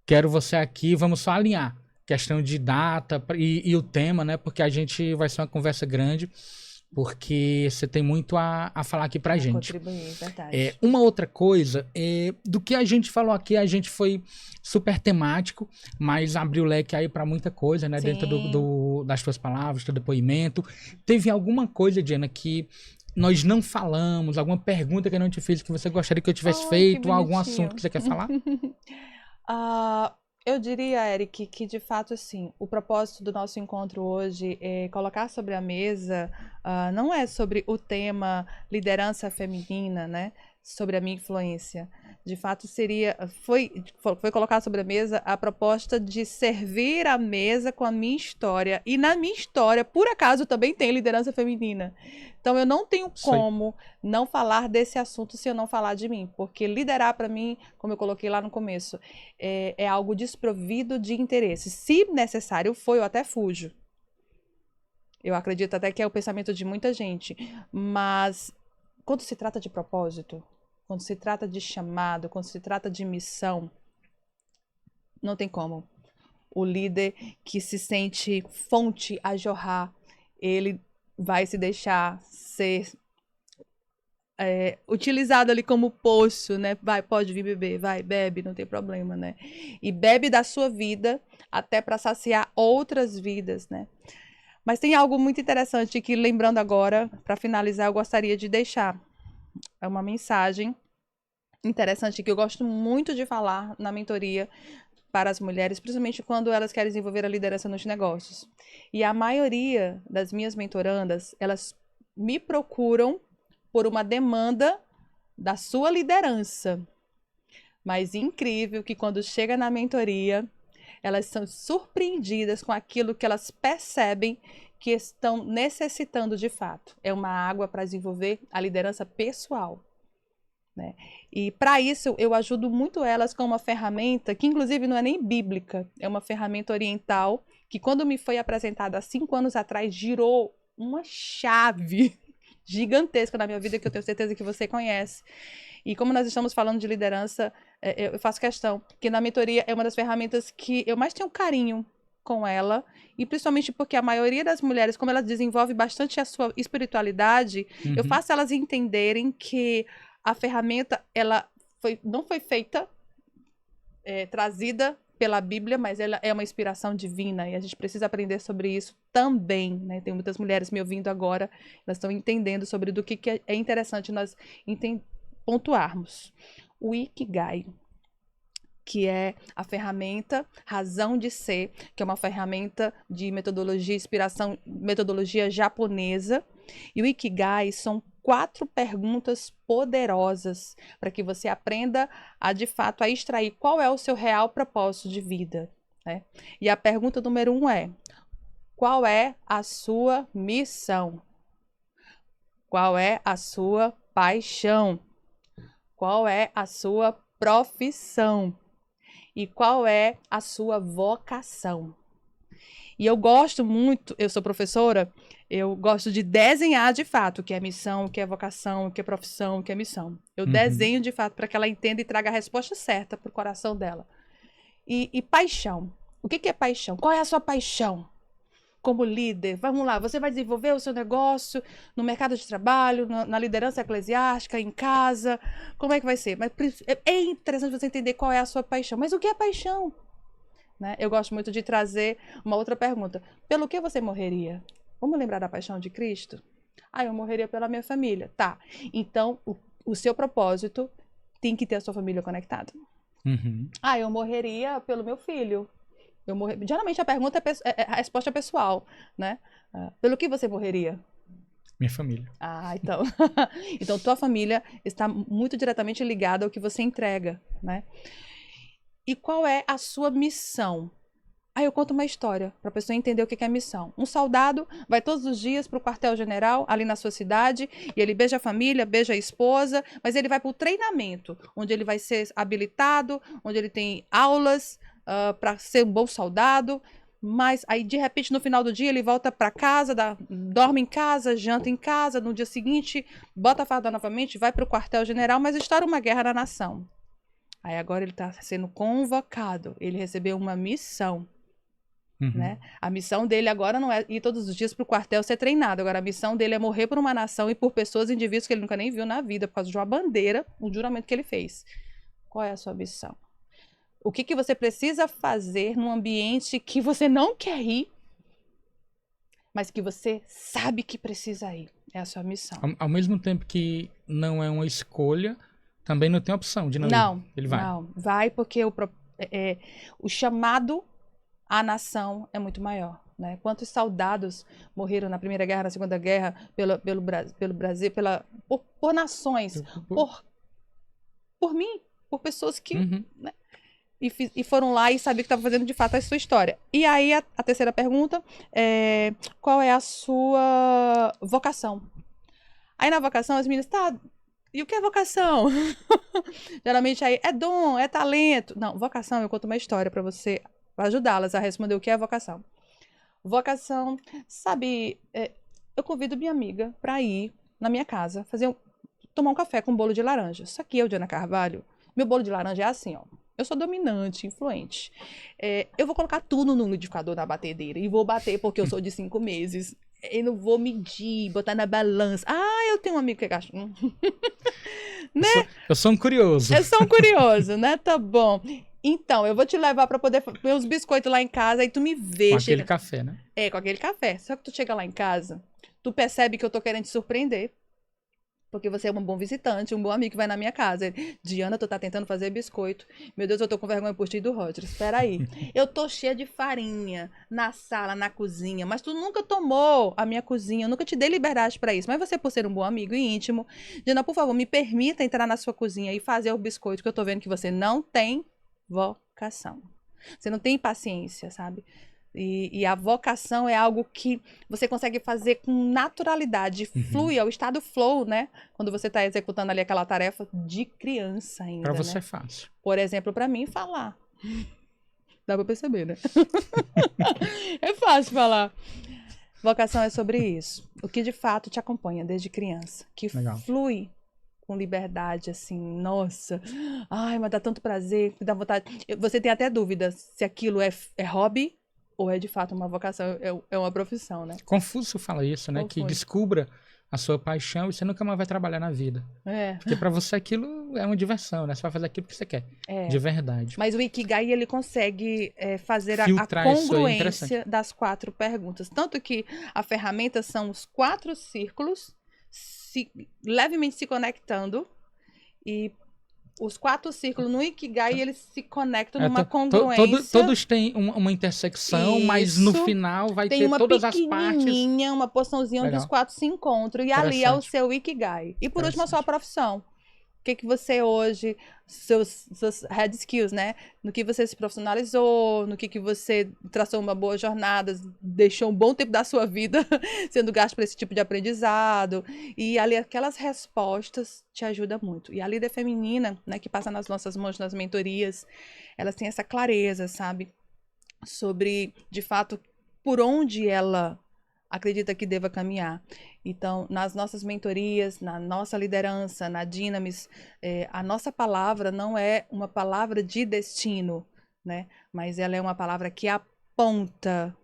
Quero você aqui, vamos só alinhar questão de data e o tema, né? Porque a gente vai ser uma conversa grande, porque você tem muito a falar aqui pra gente. Contribuir, verdade. Uma outra coisa, do que a gente falou aqui, a gente foi super temático, mas abriu o leque aí pra muita coisa, né? Sim. Dentro das tuas palavras, do depoimento. Teve alguma coisa, Diana, que nós não falamos, alguma pergunta que eu não te fiz que você gostaria que eu tivesse feito, algum assunto que você quer falar? Eu diria, Eric, que de fato, assim, o propósito do nosso encontro hoje é colocar sobre a mesa, não é sobre o tema liderança feminina, né? Sobre a minha influência. De fato, foi colocar sobre a mesa a proposta de servir a mesa com a minha história. E na minha história, por acaso, também tem liderança feminina. Então, eu não tenho como não falar desse assunto se eu não falar de mim. Porque liderar, para mim, como eu coloquei lá no começo, é algo desprovido de interesse. Se necessário for, eu até fujo. Eu acredito até que é o pensamento de muita gente. Mas, quando se trata de propósito, quando se trata de chamado, quando se trata de missão, não tem como. O líder que se sente fonte a jorrar, ele vai se deixar ser utilizado ali como poço, né? Pode vir beber, bebe, não tem problema, né? E bebe da sua vida até para saciar outras vidas, né? Mas tem algo muito interessante que, lembrando agora, para finalizar, eu gostaria de deixar. É uma mensagem interessante que eu gosto muito de falar na mentoria para as mulheres, principalmente quando elas querem desenvolver a liderança nos negócios. E a maioria das minhas mentorandas, elas me procuram por uma demanda da sua liderança. Mas incrível que quando chega na mentoria, elas são surpreendidas com aquilo que elas percebem que estão necessitando de fato. É uma água para desenvolver a liderança pessoal, né? E para isso eu ajudo muito elas com uma ferramenta que inclusive não é nem bíblica, é uma ferramenta oriental que quando me foi apresentada há 5 anos atrás girou uma chave gigantesca na minha vida que eu tenho certeza que você conhece. E como nós estamos falando de liderança, eu faço questão que na mentoria é uma das ferramentas que eu mais tenho carinho com ela, e principalmente porque a maioria das mulheres, como elas desenvolvem bastante a sua espiritualidade, eu faço elas entenderem que a ferramenta, ela não foi feita, trazida pela Bíblia, mas ela é uma inspiração divina, e a gente precisa aprender sobre isso também, né? Tem muitas mulheres me ouvindo agora, elas estão entendendo sobre do que é interessante nós pontuarmos. O Ikigai, que é a ferramenta Razão de Ser, que é uma ferramenta de metodologia, inspiração, metodologia japonesa. E o Ikigai são 4 perguntas poderosas para que você aprenda a, de fato, a extrair qual é o seu real propósito de vida, né? E a pergunta número 1 é: qual é a sua missão? Qual é a sua paixão? Qual é a sua profissão? E qual é a sua vocação? E eu gosto muito, eu sou professora, eu gosto de desenhar de fato o que é missão, o que é vocação, o que é profissão, o que é missão. Eu desenho de fato para que ela entenda e traga a resposta certa para o coração dela. E paixão. O que é paixão? Qual é a sua paixão? Como líder, vamos lá, você vai desenvolver o seu negócio no mercado de trabalho, na liderança eclesiástica, em casa, como é que vai ser? Mas é interessante você entender qual é a sua paixão. Mas o que é paixão? né? Eu gosto muito de trazer uma outra pergunta. Pelo que você morreria? Vamos lembrar da paixão de Cristo? Ah, eu morreria pela minha família. Tá. Então, o seu propósito tem que ter a sua família conectada. Uhum. Ah, eu morreria pelo meu filho. Geralmente a pergunta a resposta é pessoal, né? Pelo que você morreria? Minha família. Ah, então. Então, tua família está muito diretamente ligada ao que você entrega, né? E qual é a sua missão? Aí eu conto uma história para a pessoa entender o que é missão. Um soldado vai todos os dias para o quartel-general ali na sua cidade e ele beija a família, beija a esposa, mas ele vai para o treinamento, onde ele vai ser habilitado, onde ele tem aulas para ser um bom soldado. Mas aí, de repente, no final do dia, ele volta para casa, dorme em casa, janta em casa. No dia seguinte, bota a farda novamente, vai para o quartel-general, mas estoura uma guerra na nação. Aí agora ele está sendo convocado. Ele recebeu uma missão. Uhum. Né? A missão dele agora não é ir todos os dias para o quartel ser treinado. Agora, a missão dele é morrer por uma nação e por pessoas, indivíduos que ele nunca nem viu na vida, por causa de uma bandeira, um juramento que ele fez. Qual é a sua missão? O que você precisa fazer num ambiente que você não quer ir, mas que você sabe que precisa ir? É a sua missão. Ao mesmo tempo que não é uma escolha, também não tem opção de não ir. Ele vai. Não, vai porque o chamado à nação é muito maior. Né? Quantos soldados morreram na Primeira Guerra, na Segunda Guerra, pelo Brasil, por nações, por mim, por pessoas que... Uhum. Né? E foram lá e sabiam que estavam fazendo de fato a sua história. E aí a terceira pergunta é: qual é a sua vocação? Aí na vocação as meninas, tá, e o que é vocação? Geralmente aí é dom, é talento. Não, vocação, eu conto uma história para você, para ajudá-las a responder o que é vocação. Vocação, sabe, eu convido minha amiga para ir na minha casa, tomar um café com um bolo de laranja. Só que eu, Diana Carvalho, meu bolo de laranja é assim, ó. Eu sou dominante, influente. Eu vou colocar tudo no liquidificador, na batedeira, e vou bater porque eu sou de 5 meses. Eu não vou medir, botar na balança. Ah, eu tenho um amigo que é gasto. Né? Eu sou um curioso. Eu sou um curioso, né? Tá bom. Então, eu vou te levar pra poder ver os biscoitos lá em casa, aí tu me vê. Com aquele café, né? Com aquele café. Só que tu chega lá em casa, tu percebe que eu tô querendo te surpreender. Porque você é um bom visitante, um bom amigo que vai na minha casa. Diana, tu tá tentando fazer biscoito. Meu Deus, eu tô com vergonha por ti do Roger. Espera aí. Eu tô cheia de farinha na sala, na cozinha, mas tu nunca tomou a minha cozinha, eu nunca te dei liberdade pra isso. Mas você, por ser um bom amigo e íntimo, Diana, por favor, me permita entrar na sua cozinha e fazer o biscoito, que eu tô vendo que você não tem vocação. Você não tem paciência, sabe? E a vocação é algo que você consegue fazer com naturalidade, flui, é o estado flow, né? Quando você está executando ali aquela tarefa de criança ainda, Para você né? é fácil. Por exemplo, para mim, falar. Dá para perceber, né? É fácil falar. Vocação é sobre isso. O que de fato te acompanha desde criança. Que Legal. Flui com liberdade, assim, nossa. Ai, mas dá tanto prazer, dá vontade. Você tem até dúvida se aquilo é hobby ou é de fato uma vocação, é uma profissão, né? Confúcio fala isso, né? Que descubra a sua paixão e você nunca mais vai trabalhar na vida. Porque pra você aquilo é uma diversão, né? Você vai fazer aquilo que você quer, de verdade. Mas o Ikigai, ele consegue fazer a congruência das 4 perguntas. Tanto que a ferramenta são os 4 círculos levemente se conectando e os 4 círculos no Ikigai, eles se conectam numa congruência. Todos têm uma intersecção, mas no final vai ter todas as partes. Tem uma porçãozinha onde os 4 se encontram. E ali é o seu Ikigai. E por último, a sua profissão. O que você hoje, seus hard skills, né? No que você se profissionalizou, no que você traçou uma boa jornada, deixou um bom tempo da sua vida sendo gasto para esse tipo de aprendizado. E ali aquelas respostas te ajudam muito. E a líder feminina, né, que passa nas nossas mãos, nas mentorias, elas têm essa clareza, sabe? Sobre, de fato, por onde ela acredita que deva caminhar. Então, nas nossas mentorias, na nossa liderança, na Dynamis, a nossa palavra não é uma palavra de destino, né? Mas ela é uma palavra que aponta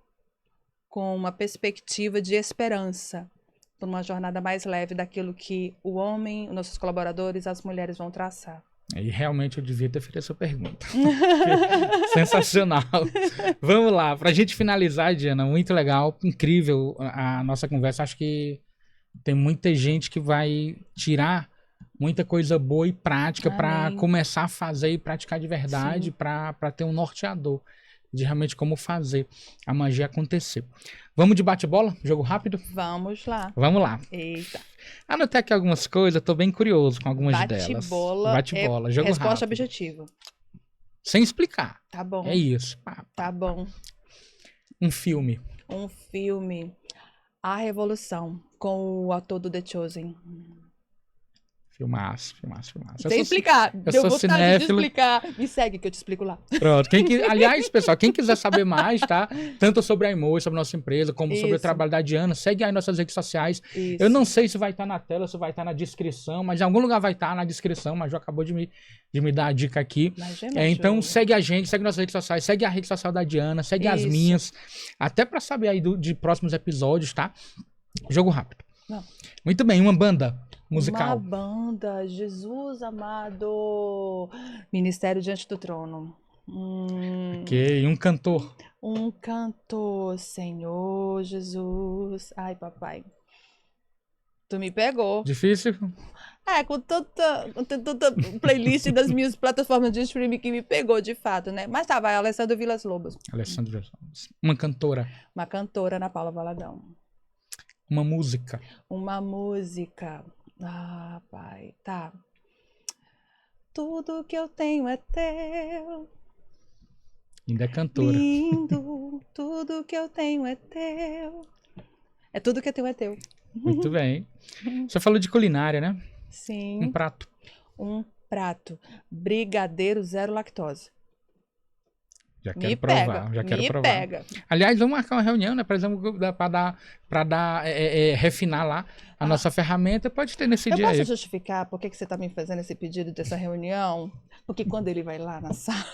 com uma perspectiva de esperança para uma jornada mais leve daquilo que o homem, os nossos colaboradores, as mulheres vão traçar. E realmente eu devia ter feito essa pergunta. Sensacional. Vamos lá, pra gente finalizar, Diana, muito legal, incrível a nossa conversa. Acho que tem muita gente que vai tirar muita coisa boa e prática para Amém. começar a fazer e praticar de verdade, Sim. para ter um norteador de realmente como fazer a magia acontecer. Vamos de bate-bola? Jogo rápido? Vamos lá. Vamos lá. Eita. Anotei aqui algumas coisas, tô bem curioso com algumas delas. Bate-bola. Bate-bola, jogo Resposta rápido. objetiva. Sem explicar. Tá bom. É isso. Pá. Tá bom. Um filme. Um filme. A Revolução, com o ator do The Chosen. Filmaço. Sem explicar. eu Deu sou vontade de cinéfilo. explicar. Me segue que eu te explico lá. Pronto. Aliás, pessoal, quem quiser saber mais, tá? Tanto sobre a Imoi, sobre a nossa empresa, como sobre o Isso. trabalho da Diana, segue aí nossas redes sociais. Isso. Eu não sei se vai estar na tela, se vai estar na descrição, mas em algum lugar vai estar na descrição, mas já acabou de me dar a dica aqui. Mas é Então muito- segue a gente, segue nossas redes sociais, segue a rede social da Diana, segue as Isso. minhas, até pra saber aí de próximos episódios, tá? Jogo rápido. Não. Muito bem, uma banda musical. Uma banda, Jesus amado. Ministério Diante do Trono. Ok, um cantor. Um cantor, Senhor Jesus. Ai, papai. Tu me pegou. Difícil? Com tanta playlist das minhas plataformas de streaming que me pegou de fato, né? Mas tá, vai, Alessandro Vilas Lobos. Alessandro Ramos. Uma cantora. Uma cantora, Ana Paula Valadão. Uma música. Uma música. Ah, pai, tá. Tudo que eu tenho é teu. Ainda é cantora. Lindo, tudo que eu tenho é teu. É tudo que eu tenho é teu. Muito bem. Você falou de culinária, né? Sim. Um prato. Um prato. Brigadeiro zero lactose. Já Me quero pega. provar. Já quero Me provar. pega. Aliás, vamos marcar uma reunião, né? Por exemplo, para refinar lá a nossa ferramenta. Pode ter nesse Eu dia posso aí. justificar por que que você tá me fazendo esse pedido dessa reunião? Porque quando ele vai lá na sala.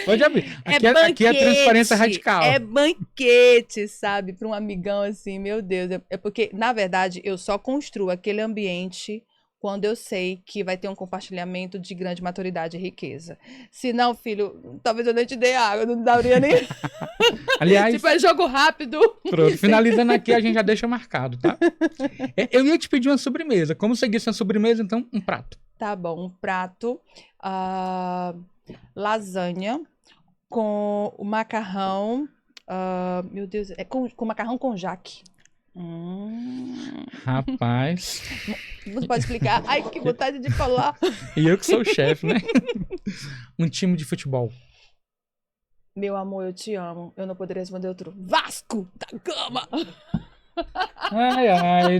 Pode abrir. Aqui é transparência radical. É banquete, sabe? Para um amigão assim, meu Deus. É porque, na verdade, eu só construo aquele ambiente quando eu sei que vai ter um compartilhamento de grande maturidade e riqueza. Se não, filho, talvez eu nem te dê água, não daria nem. Aliás, Tipo, é jogo rápido. pronto, finalizando aqui, a gente já deixa marcado, tá? Eu ia te pedir uma sobremesa. Como você disse uma sobremesa, então, um prato. Tá bom, um prato. Lasanha com o macarrão. Meu Deus, é com macarrão com jaque. Rapaz. Não pode explicar. Ai, que vontade de falar. E eu que sou o chefe, né? Um time de futebol. Meu amor, eu te amo. Eu não poderia responder outro. Vasco da Gama. Ai,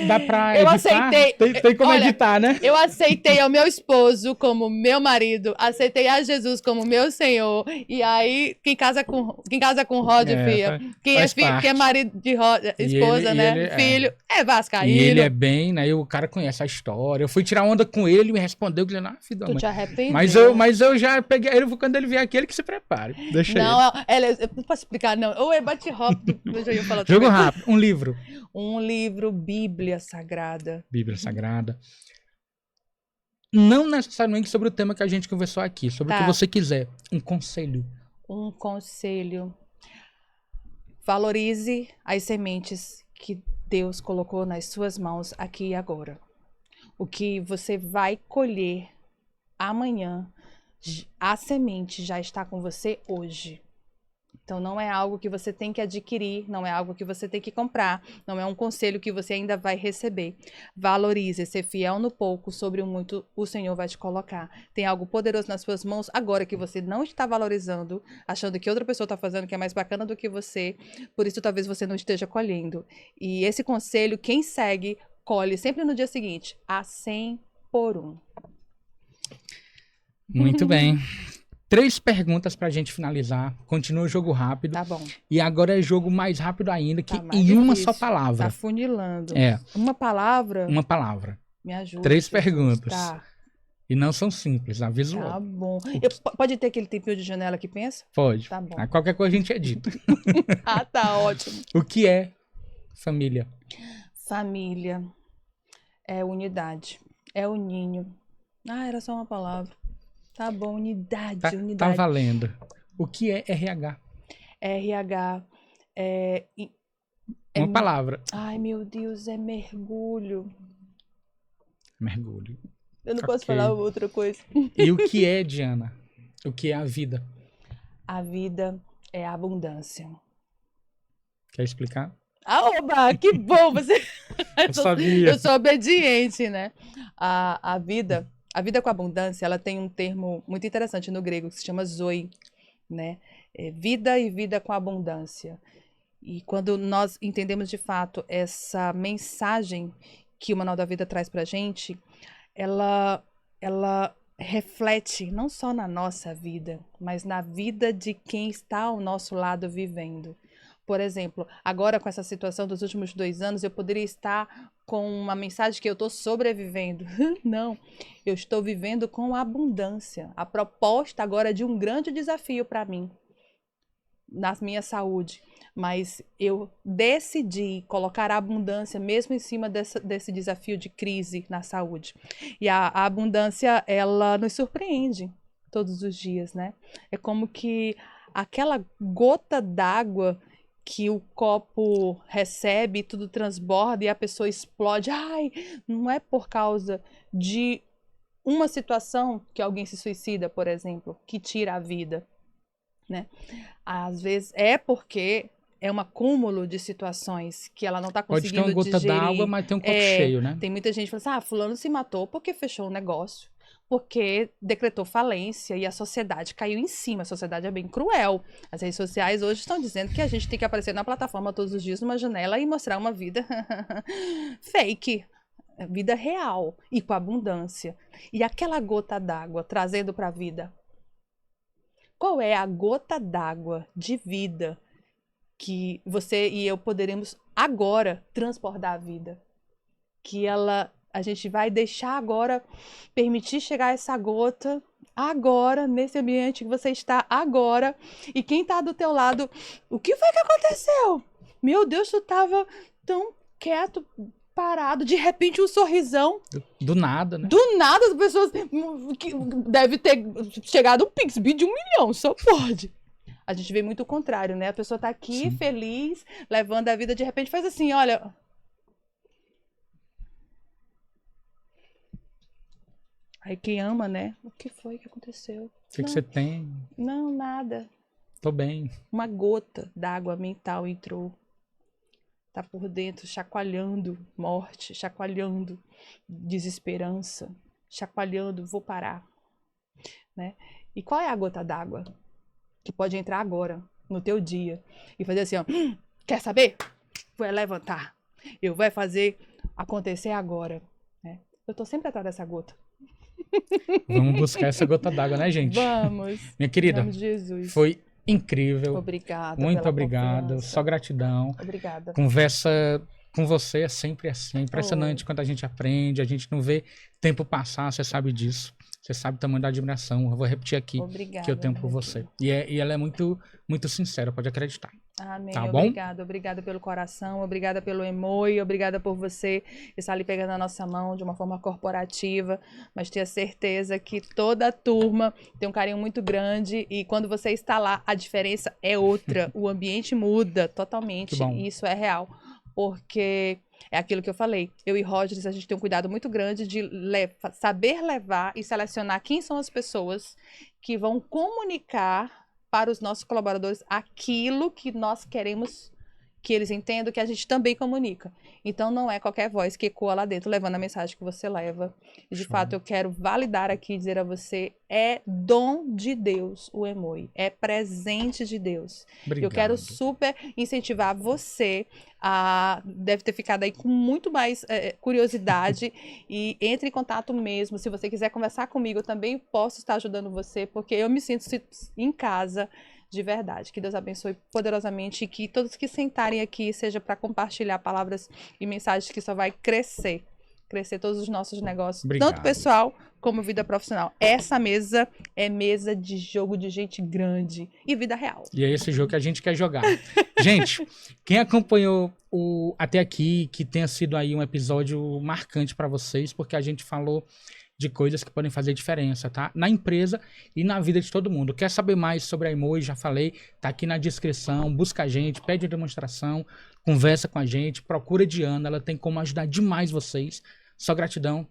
dá pra Eu editar? aceitei. Tem como Olha, editar, né? Eu aceitei ao meu esposo como meu marido, aceitei a Jesus como meu Senhor. E aí, quem casa com Rod, filha, quem é marido de Rod, esposa, né? Filho, é vascaíno. E ele é bem, né? E o cara conhece a história. Eu fui tirar onda com ele e me respondeu que ele não, filho da Tu mãe. te arrependeu? Mas eu já peguei ele, quando ele vier aqui, ele que se prepare. Deixa ele. Não, eu não posso explicar, não. Ou é bate rápido, eu já ia falar Jogo também. rápido. Um livro. Um livro, Bíblia Sagrada. Bíblia Sagrada. Não necessariamente sobre o tema que a gente conversou aqui, sobre o que você quiser. Um conselho. Um conselho. Valorize as sementes que Deus colocou nas suas mãos aqui e agora. O que você vai colher amanhã, a semente já está com você hoje. Então não é algo que você tem que adquirir, não é algo que você tem que comprar, não é um conselho que você ainda vai receber. Valorize, ser fiel no pouco, sobre o muito o Senhor vai te colocar. Tem algo poderoso nas suas mãos agora que você não está valorizando, achando que outra pessoa está fazendo que é mais bacana do que você, por isso talvez você não esteja colhendo. E esse conselho, quem segue, colhe sempre no dia seguinte, a 100 por 1. Muito bem. 3 perguntas pra gente finalizar. Continua o jogo rápido. Tá bom. E agora é jogo mais rápido ainda, que Tá mais em uma difícil. só palavra. Tá funilando. É, Uma palavra? uma palavra. Me ajuda. 3 Jesus. perguntas. Tá. E não são simples, aviso Tá logo. bom. Pode ter aquele tempinho de janela que pensa? Pode. Tá bom. Qualquer coisa a gente edita. Ah, tá ótimo. O que é família? Família é unidade, é o ninho, Ah, era só uma palavra. Tá bom, unidade, Tá unidade. valendo. O que é RH? RH é, Uma palavra. ai, meu Deus, é mergulho. Mergulho. Eu não posso Ok. falar outra coisa. E o que é, Diana? O que é a vida? A vida é abundância. Quer explicar? Ah, oba, que bom! Você... Eu sabia. Eu sou obediente, né? A vida com abundância, ela tem um termo muito interessante no grego que se chama zoe, né? É vida e vida com abundância. E quando nós entendemos de fato essa mensagem que o Manual da Vida traz pra gente, ela reflete não só na nossa vida, mas na vida de quem está ao nosso lado vivendo. Por exemplo, agora com essa situação dos últimos 2 anos, eu poderia estar com uma mensagem que eu estou sobrevivendo. Não, eu estou vivendo com abundância. A proposta agora é de um grande desafio para mim, na minha saúde. Mas eu decidi colocar a abundância mesmo em cima desse desafio de crise na saúde. E a abundância, ela nos surpreende todos os dias, né? É como que aquela gota d'água que o copo recebe, tudo transborda e a pessoa explode. Ai, não é por causa de uma situação que alguém se suicida, por exemplo, que tira a vida, né? Às vezes é porque é um acúmulo de situações que ela não está Pode ter uma conseguindo gota d'água, digerir. mas tem um copo cheio, né? Tem muita gente que fala assim, fulano se matou porque fechou um negócio, porque decretou falência e a sociedade caiu em cima. A sociedade é bem cruel. As redes sociais hoje estão dizendo que a gente tem que aparecer na plataforma todos os dias numa janela e mostrar uma vida fake. Vida real e com abundância. E aquela gota d'água trazendo para a vida. Qual é a gota d'água de vida que você e eu poderemos agora transbordar a vida? Que a gente vai deixar agora, permitir chegar essa gota agora, nesse ambiente que você está agora. E quem está do teu lado, o que foi que aconteceu? Meu Deus, tu estava tão quieto, parado, de repente um sorrisão. Do nada, né? Do nada as pessoas que deve ter chegado um Pixby de 1 milhão, só pode. A gente vê muito o contrário, né? A pessoa tá aqui Sim. feliz, levando a vida, de repente faz assim, olha. Aí quem ama, né? O que foi que aconteceu? O que você tem? Não, nada. Tô bem. Uma gota d'água mental entrou. Tá por dentro, chacoalhando morte, chacoalhando desesperança, chacoalhando, vou parar, né? E qual é a gota d'água que pode entrar agora, no teu dia, e fazer assim, ó, quer saber? Vou levantar, eu vou fazer acontecer agora, né? Eu tô sempre atrás dessa gota. Vamos buscar essa gota d'água, né, gente? Vamos. Minha querida, Em nome de Jesus. foi incrível. Obrigada. Muito pela obrigado. confiança. Só gratidão. Obrigada. Conversa com você é sempre assim. É impressionante quando a gente aprende, a gente não vê tempo passar, você sabe disso. Você sabe o tamanho da admiração. Eu vou repetir aqui Obrigada, que eu tenho por você. E ela é muito, muito sincera, pode acreditar. Amém. Tá bom? Obrigada. Obrigada pelo coração, obrigada pelo emoi, obrigada por você estar ali pegando a nossa mão de uma forma corporativa, mas tenha certeza que toda a turma tem um carinho muito grande e quando você está lá, a diferença é outra. O ambiente muda totalmente Que bom. e isso é real, porque é aquilo que eu falei. Eu e Rogers, a gente tem um cuidado muito grande de saber levar e selecionar quem são as pessoas que vão comunicar para os nossos colaboradores aquilo que nós queremos que eles entendam, que a gente também comunica. Então, não é qualquer voz que ecoa lá dentro, levando a mensagem que você leva. E, de fato, eu quero validar aqui e dizer a você, é dom de Deus o emoi, é presente de Deus. Obrigado. Eu quero super incentivar você a... Deve ter ficado aí com muito mais curiosidade e entre em contato mesmo. Se você quiser conversar comigo, eu também posso estar ajudando você, porque eu me sinto em casa de verdade. Que Deus abençoe poderosamente e que todos que sentarem aqui seja para compartilhar palavras e mensagens que só vai crescer todos os nossos negócios, Obrigado. tanto pessoal como vida profissional. Essa mesa é mesa de jogo de gente grande e vida real. E é esse jogo que a gente quer jogar. Gente, quem acompanhou até aqui, que tenha sido aí um episódio marcante para vocês, porque a gente falou de coisas que podem fazer diferença, tá? Na empresa e na vida de todo mundo. Quer saber mais sobre a Aimoi? Já falei, tá aqui na descrição. Busca a gente, pede demonstração, conversa com a gente, procura a Diana, ela tem como ajudar demais vocês. Só gratidão,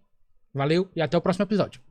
valeu e até o próximo episódio.